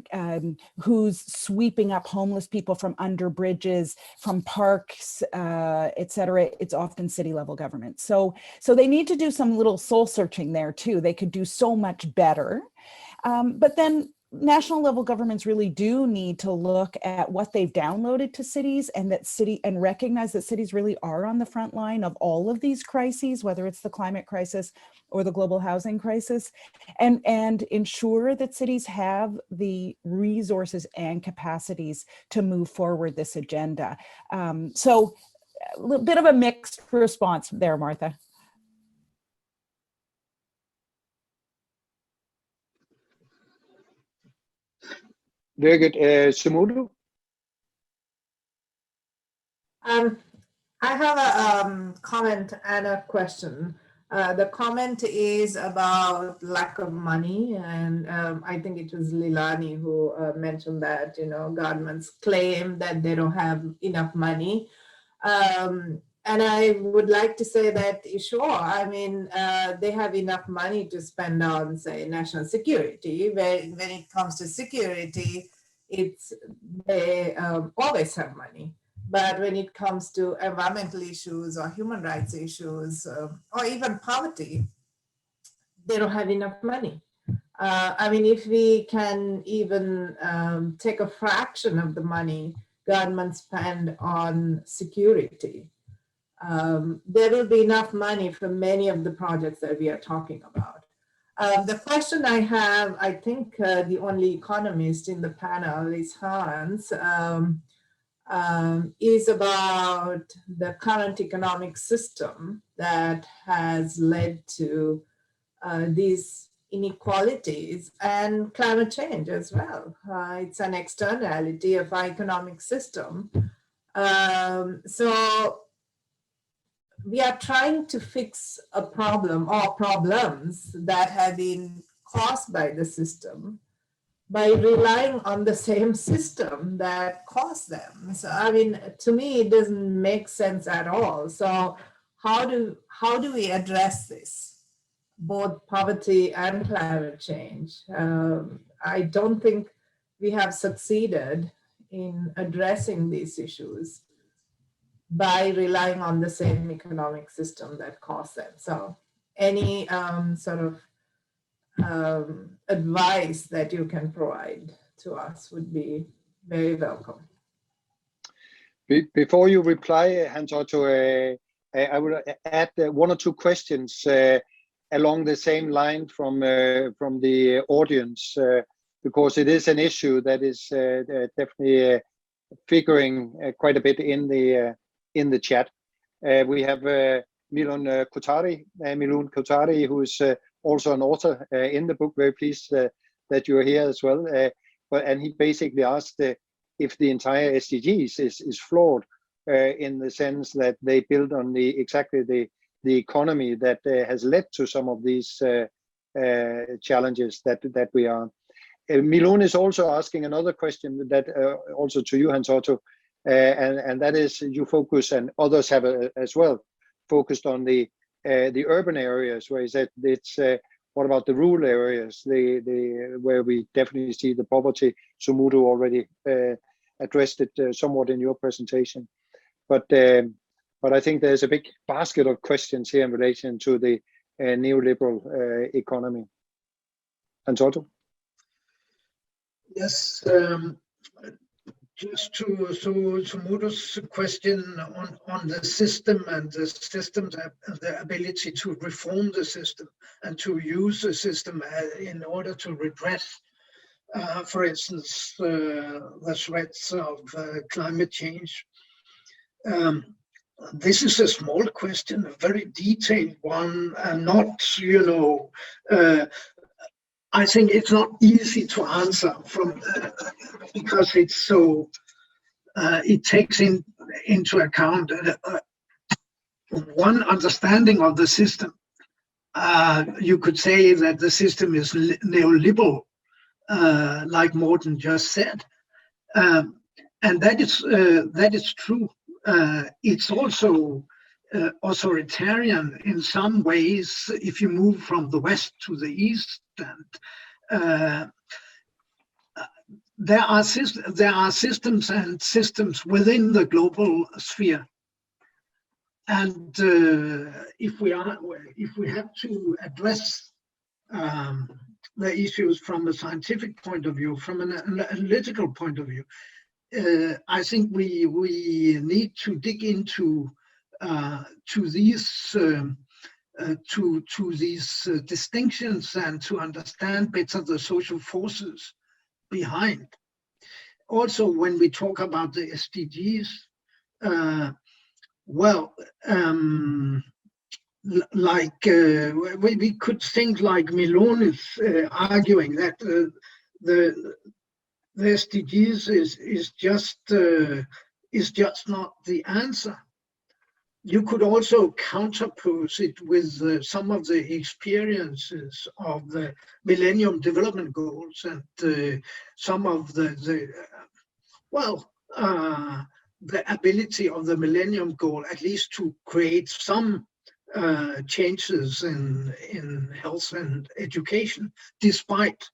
[SPEAKER 6] who's sweeping up homeless people from under bridges, from parks, et cetera, it's often city level government. So they need to do some little soul searching there too. They could do so much better. But then national level governments really do need to look at what they've downloaded to cities and recognize that cities really are on the front line of all of these crises, whether it's the climate crisis or the global housing crisis, and ensure that cities have the resources and capacities to move forward this agenda. So a little bit of a mixed response there, Martha.
[SPEAKER 1] Very good. Sumulu?
[SPEAKER 5] I have a comment and a question. The comment is about lack of money, and I think it was Leilani who mentioned that, you know, governments claim that they don't have enough money. And I would like to say that, sure, I mean, they have enough money to spend on, say, national security. When it comes to security, they always have money. But when it comes to environmental issues or human rights issues, or even poverty, they don't have enough money. I mean, if we can even take a fraction of the money governments spend on security, there will be enough money for many of the projects that we are talking about. The question I have, I think the only economist in the panel is Hans, is about the current economic system that has led to these inequalities and climate change as well. It's an externality of our economic system. So we are trying to fix a problem or problems that have been caused by the system by relying on the same system that caused them. So, I mean, to me, it doesn't make sense at all. So how do we address this, both poverty and climate change? I don't think we have succeeded in addressing these issues by relying on the same economic system that caused them. So any sort of advice that you can provide to us would be very welcome.
[SPEAKER 1] Before you reply, Hans Otto, I would add one or two questions along the same line from the audience, because it is an issue that is definitely figuring quite a bit in the chat. We have Milun Kothari, who is also an author in the book. Very pleased that you're here as well. And he basically asked if the entire SDGs is flawed in the sense that they build on exactly the economy that has led to some of these challenges that we are. Milun is also asking another question that also to you, Hans Otto, and that is, you focus, and others have as well, focused on the urban areas, where he said it's what about the rural areas, where we definitely see the poverty. Sumudu already addressed it somewhat in your presentation, but I think there's a big basket of questions here in relation to the neoliberal economy. Hans Otto?
[SPEAKER 4] Yes, just to Sumudu's question on the system and the system's the ability to reform the system and to use the system in order to redress, for instance, the threats of climate change. This is a small question, a very detailed one, and not, I think it's not easy to answer because it's so, it takes into account one understanding of the system. You could say that the system is neoliberal, like Morten just said, and that is true. It's also authoritarian in some ways if you move from the west to the east, and there are systems and systems within the global sphere, and if we have to address the issues from a scientific point of view, from an analytical point of view, I think we need to dig into these distinctions and to understand better the social forces behind. Also, when we talk about the SDGs, we could think like Milun is arguing that the SDGs is just not the answer. You could also counterpose it with some of the experiences of the Millennium Development Goals and some of the ability of the Millennium Goal, at least to create some changes in health and education, despite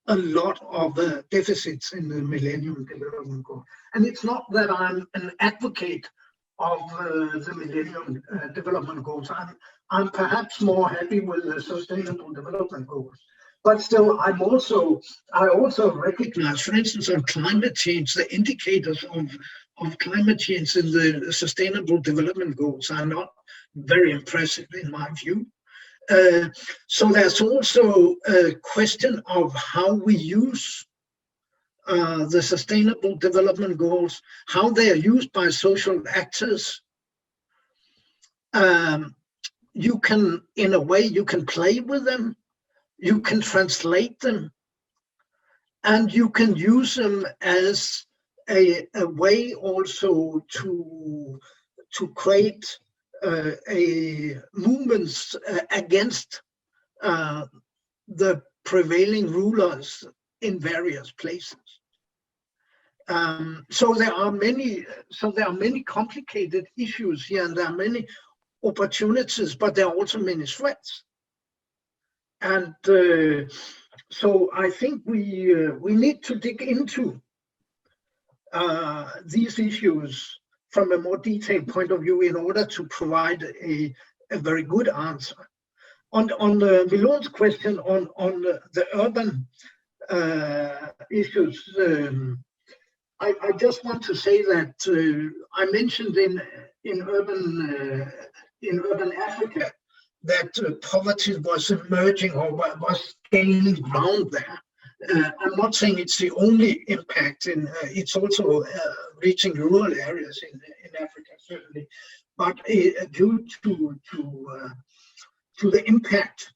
[SPEAKER 4] a lot of the deficits in the Millennium Development Goal. And it's not that I'm an advocate of the Millennium Development Goals. I'm perhaps more happy with the Sustainable Development Goals. But still, I also recognize, for instance, on climate change, the indicators of climate change in the Sustainable Development Goals are not very impressive in my view. So there's also a question of how we use the Sustainable Development Goals, how they are used by social actors. You can, in a way, you can play with them, you can translate them, and you can use them as a way also to create movements against the prevailing rulers in various places. So there are many complicated issues here, and there are many opportunities, but there are also many threats. And so I think we need to dig into these issues from a more detailed point of view in order to provide a very good answer. On Milon's question on the urban issues, I just want to say that I mentioned in urban Africa that poverty was emerging or was gaining ground there. I'm not saying it's the only impact, it's also reaching rural areas in Africa, certainly, but due to the impact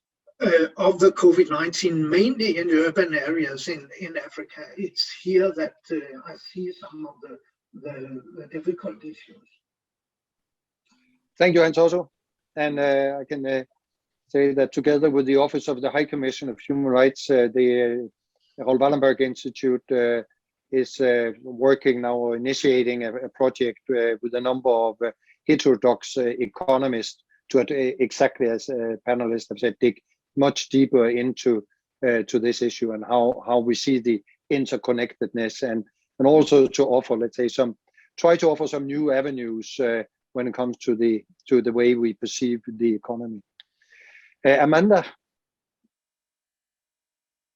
[SPEAKER 4] of the COVID-19, mainly in urban areas in Africa, it's here that I see some of the difficult issues.
[SPEAKER 1] Thank you, Hans Otto. And I can say that together with the Office of the High Commission of Human Rights, the Raoul Wallenberg Institute is working now, or initiating a project with a number of heterodox economists to, exactly as panelists have said, dig much deeper into to this issue and how we see the interconnectedness, and also to offer, let's say, try to offer some new avenues when it comes to the way we perceive the economy. Amanda.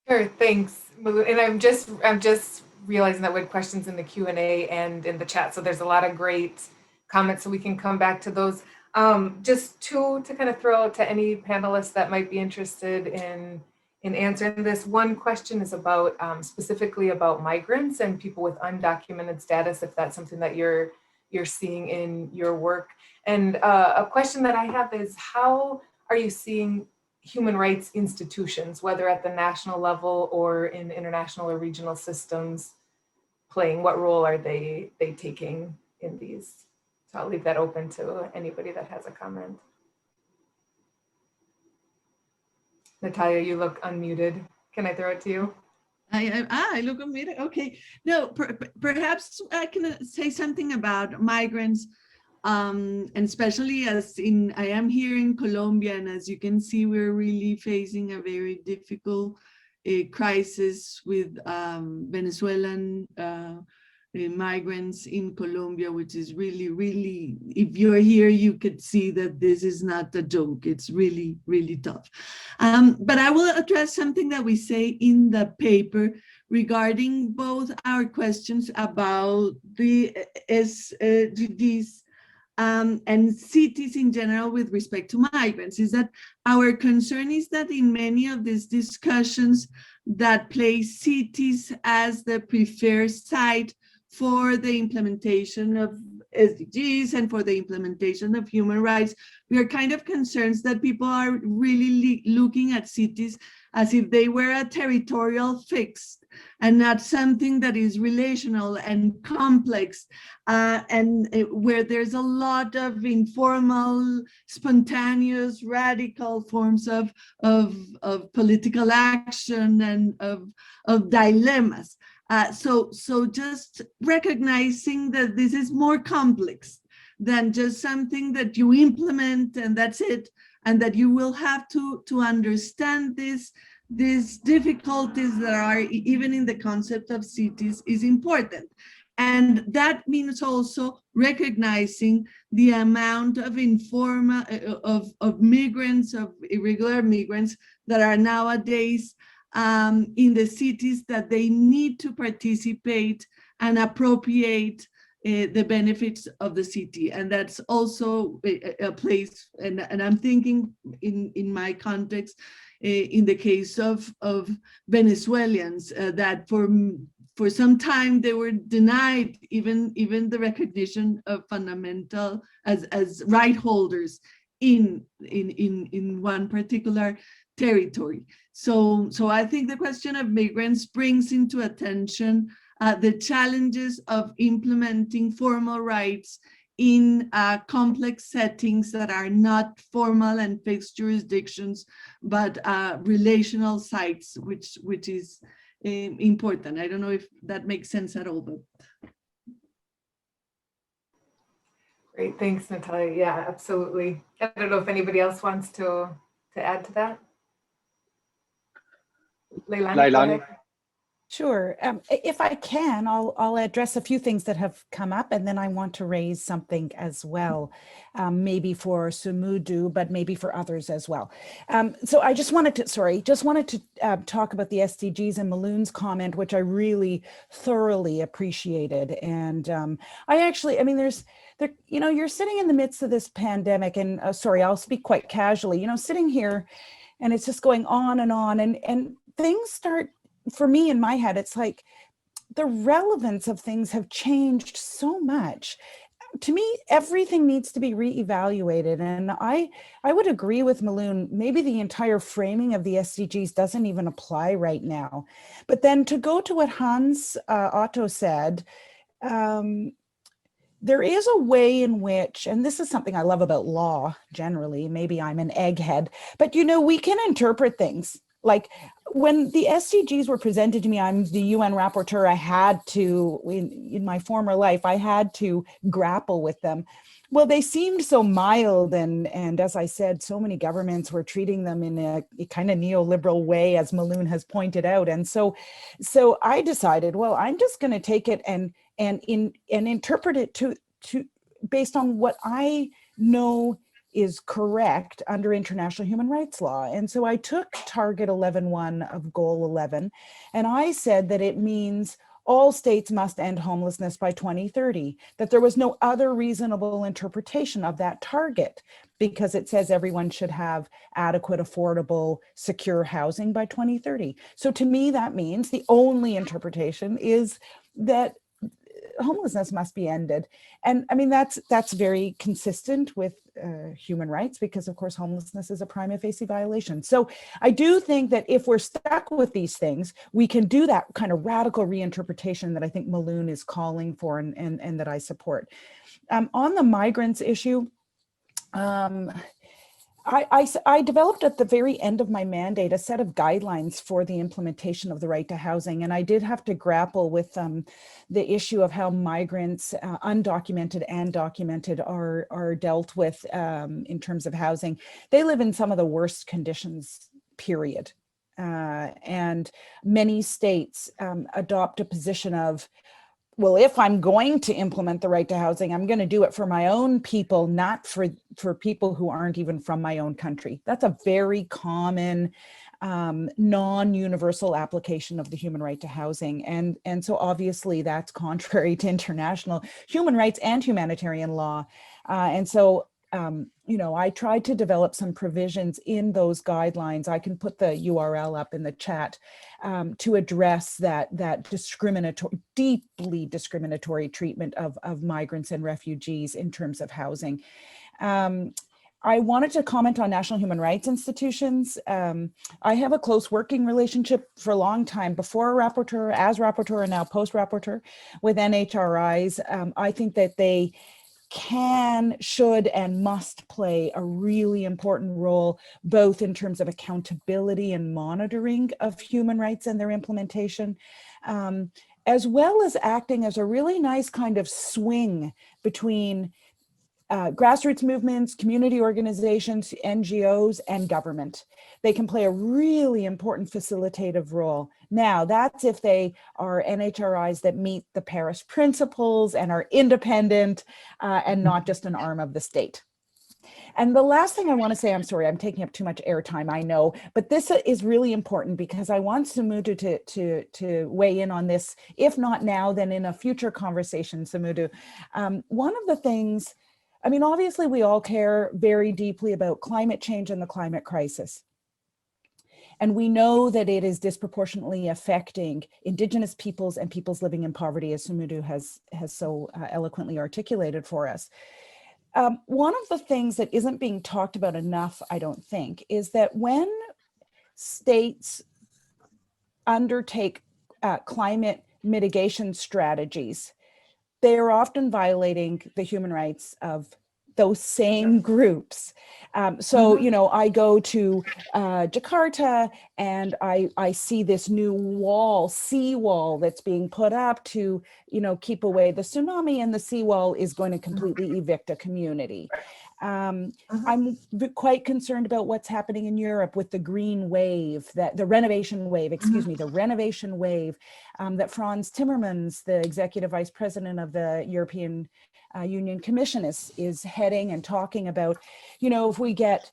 [SPEAKER 3] Sure, thanks. And I'm just realizing that we had questions in the Q&A and in the chat, so there's a lot of great comments, so we can come back to those. Just two to kind of throw out to any panelists that might be interested in answering this. One question is about specifically about migrants and people with undocumented status, if that's something that you're seeing in your work. And a question that I have is, how are you seeing human rights institutions, whether at the national level or in international or regional systems, playing? What role are they taking in these? So I'll leave that open to anybody that has a comment. Natalia, you look unmuted. Can I throw it to you?
[SPEAKER 7] I look unmuted. Okay. No, perhaps I can say something about migrants, and especially I am here in Colombia, and as you can see, we're really facing a very difficult crisis with Venezuelan migrants in Colombia, which is really, really, if you're here, you could see that this is not a joke. It's really, really tough. But I will address something that we say in the paper regarding both our questions about the SDGs and cities in general with respect to migrants. Is that our concern is that in many of these discussions that place cities as the preferred site for the implementation of SDGs and for the implementation of human rights, we are kind of concerned that people are really looking at cities as if they were a territorial fix and not something that is relational and complex, and where there's a lot of informal, spontaneous, radical forms of political action and of dilemmas. So just recognizing that this is more complex than just something that you implement and that's it, and that you will have to understand these difficulties that are even in the concept of cities is important. And that means also recognizing the amount of informal, of migrants, of irregular migrants that are nowadays in the cities that they need to participate and appropriate the benefits of the city. And that's also a place, and I'm thinking in my context, in the case of Venezuelans, that for some time they were denied even the recognition of fundamental as right holders in one particular territory. So I think the question of migrants brings into attention the challenges of implementing formal rights in complex settings that are not formal and fixed jurisdictions, but relational sites, which is important. I don't know if that makes sense at all, but.
[SPEAKER 3] Great, thanks, Natalia. Yeah, absolutely. I don't know if anybody else wants to add to that. Leilani.
[SPEAKER 6] Sure. If I can, I'll address a few things that have come up, and then I want to raise something as well, maybe for Sumudu, but maybe for others as well. So I just wanted to talk about the SDGs and Maloon's comment, which I really thoroughly appreciated. And you're sitting in the midst of this pandemic, and I'll speak quite casually, sitting here, and it's just going on, and things start. For me, in my head, it's like the relevance of things have changed so much. To me, everything needs to be reevaluated. And I would agree with Maloon, maybe the entire framing of the SDGs doesn't even apply right now. But then to go to what Hans Otto said, there is a way in which, and this is something I love about law generally, maybe I'm an egghead, but we can interpret things. Like when the SDGs were presented to me, I'm the UN rapporteur, I had to, in my former life, I had to grapple with them. Well, they seemed so mild, and as I said, so many governments were treating them in a kind of neoliberal way, as Maloon has pointed out. And so I decided, well, I'm just going to take it and interpret it to based on what I know is correct under international human rights law. And so I took target 11.1 of goal 11, and I said that it means all states must end homelessness by 2030, that there was no other reasonable interpretation of that target, because it says everyone should have adequate, affordable, secure housing by 2030. So to me, that means the only interpretation is that homelessness must be ended. And I mean, that's very consistent with human rights, because of course, homelessness is a prima facie violation. So I do think that if we're stuck with these things, we can do that kind of radical reinterpretation that I think Maloon is calling for, and that I support. On the migrants issue, I developed at the very end of my mandate a set of guidelines for the implementation of the right to housing, and I did have to grapple with the issue of how migrants, undocumented and documented, are dealt with in terms of housing. They live in some of the worst conditions, period. And many states adopt a position of, well, if I'm going to implement the right to housing, I'm going to do it for my own people, not for people who aren't even from my own country. That's a very common non-universal application of the human right to housing. And so obviously that's contrary to international human rights and humanitarian law. And so I tried to develop some provisions in those guidelines. I can put the URL up in the chat to address that discriminatory, deeply discriminatory treatment of migrants and refugees in terms of housing. I wanted to comment on national human rights institutions. I have a close working relationship for a long time, before a rapporteur, as rapporteur, and now post-rapporteur with NHRIs. I think that they can, should, and must play a really important role, both in terms of accountability and monitoring of human rights and their implementation, as well as acting as a really nice kind of swing between grassroots movements, community organizations, NGOs, and government. They can play a really important facilitative role. Now, that's if they are NHRIs that meet the Paris principles and are independent and not just an arm of the state. And the last thing I want to say, I'm sorry, I'm taking up too much airtime, I know, but this is really important because I want Sumudu to weigh in on this, if not now, then in a future conversation, Sumudu. One of the things, I mean, obviously we all care very deeply about climate change and the climate crisis. And we know that it is disproportionately affecting Indigenous peoples and peoples living in poverty, as Sumudu has so eloquently articulated for us. One of the things that isn't being talked about enough, I don't think, is that when states undertake climate mitigation strategies, they are often violating the human rights of those same groups. So, you know, I go to Jakarta and I see this new wall, seawall that's being put up to, you know, keep away the tsunami, and the seawall is going to completely evict a community. I'm quite concerned about what's happening in Europe with the green wave, the renovation wave, excuse me, the renovation wave that Frans Timmermans, the executive vice president of the European Union Commission, is heading and talking about. You know, if we get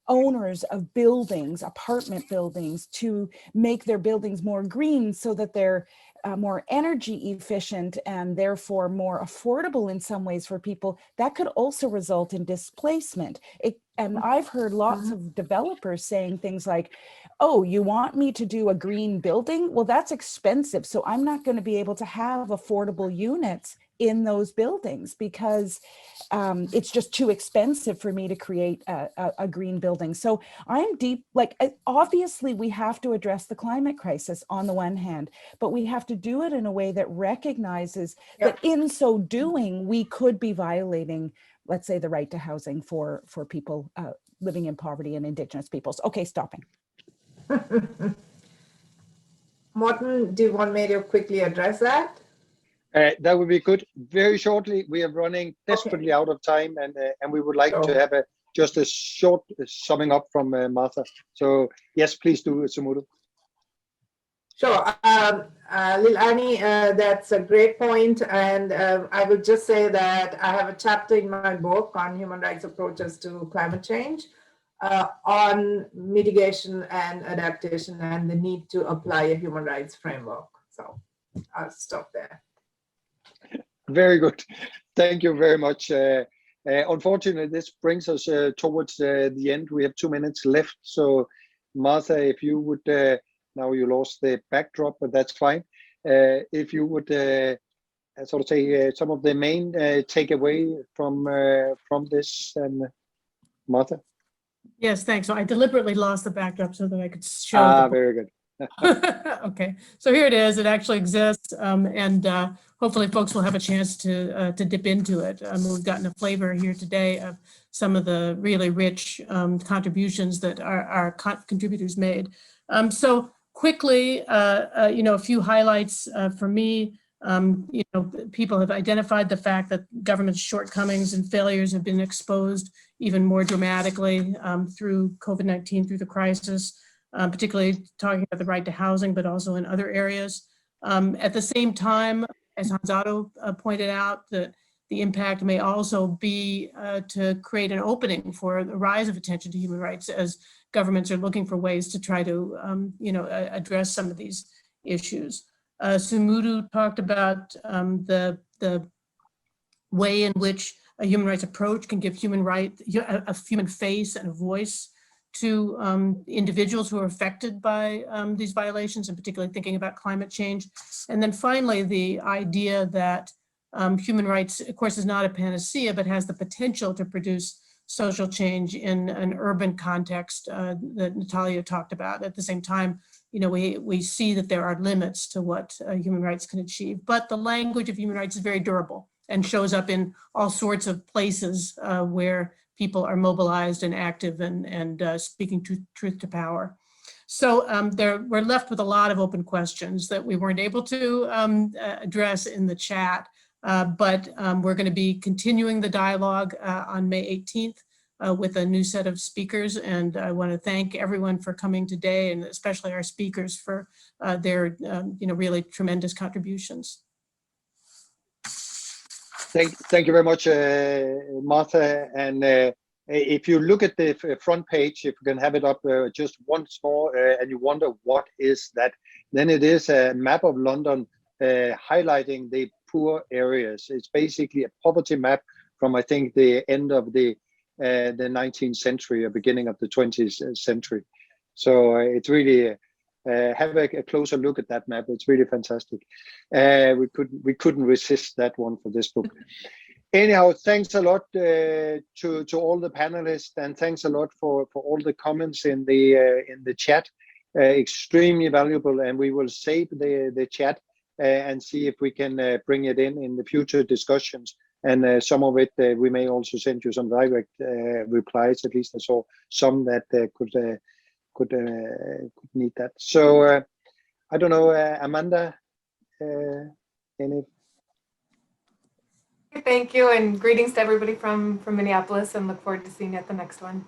[SPEAKER 6] owners of buildings, apartment buildings, to make their buildings more green so that they're more energy efficient and therefore more affordable in some ways for people, that could also result in displacement. And I've heard lots of developers saying things like, oh, you want me to do a green building? Well, that's expensive. So I'm not going to be able to have affordable units in those buildings because it's just too expensive for me to create a green building. So I'm deep, like, obviously we have to address the climate crisis on the one hand, but we have to do it in a way that recognizes that in so doing, we could be violating, let's say, the right to housing for people living in poverty and Indigenous peoples. Okay, stopping.
[SPEAKER 5] Morten, do you want me to quickly address that?
[SPEAKER 1] That would be good. Very shortly, we are running desperately out of time, and we would like to have just a short summing up from Martha. So yes, please do, Sumudu.
[SPEAKER 5] Sure, Lilani, that's a great point, and I would just say that I have a chapter in my book on human rights approaches to climate change on mitigation and adaptation and the need to apply a human rights framework. So I'll stop there.
[SPEAKER 1] Very good. Thank you very much. Unfortunately, this brings us towards the end. We have 2 minutes left. So Martha, if you would, now you lost the backdrop, but that's fine. If you would sort of say some of the main takeaway from this, and Martha.
[SPEAKER 2] Yes, thanks. So I deliberately lost the backdrop so that I could show.
[SPEAKER 1] Very good.
[SPEAKER 2] Okay, so here it is. It actually exists, and hopefully folks will have a chance to dip into it. We've gotten a flavor here today of some of the really rich contributions that our contributors made. So quickly, you know, a few highlights for me. You know, people have identified the fact that government's shortcomings and failures have been exposed even more dramatically through COVID-19, through the crisis. Particularly talking about the right to housing, but also in other areas. At the same time, as Hansato pointed out, that the impact may also be to create an opening for the rise of attention to human rights as governments are looking for ways to try to, you know, address some of these issues. Sumudu talked about the way in which a human rights approach can give a human face and a voice to individuals who are affected by these violations, and particularly thinking about climate change. And then finally, the idea that human rights, of course, is not a panacea, but has the potential to produce social change in an urban context that Natalia talked about. At the same time, you know, we see that there are limits to what human rights can achieve, but the language of human rights is very durable and shows up in all sorts of places where people are mobilized and active and speaking truth to power. So we're left with a lot of open questions that we weren't able to address in the chat, but we're going to be continuing the dialogue on May 18th with a new set of speakers. And I want to thank everyone for coming today, and especially our speakers for their you know, really tremendous contributions.
[SPEAKER 1] Thank you very much, Martha. And if you look at the front page, if you can have it up just once more, and you wonder what is that, then it is a map of London highlighting the poor areas. It's basically a poverty map from, I think, the end of the 19th century or beginning of the 20th century. So it's really have a closer look at that map. It's really fantastic. We couldn't resist that one for this book. Anyhow, thanks a lot to all the panelists, and thanks a lot for all the comments in the chat. Extremely valuable, and we will save the chat and see if we can bring it in the future discussions. And some of it we may also send you some direct replies. At least I saw some that could need that. So I don't know, Amanda, any?
[SPEAKER 3] Thank you, and greetings to everybody from Minneapolis, and look forward to seeing you at the next one.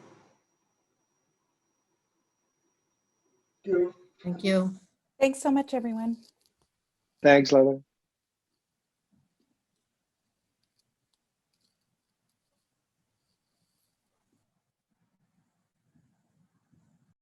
[SPEAKER 2] Thank you.
[SPEAKER 6] Thanks so much, everyone.
[SPEAKER 1] Thanks, Laura.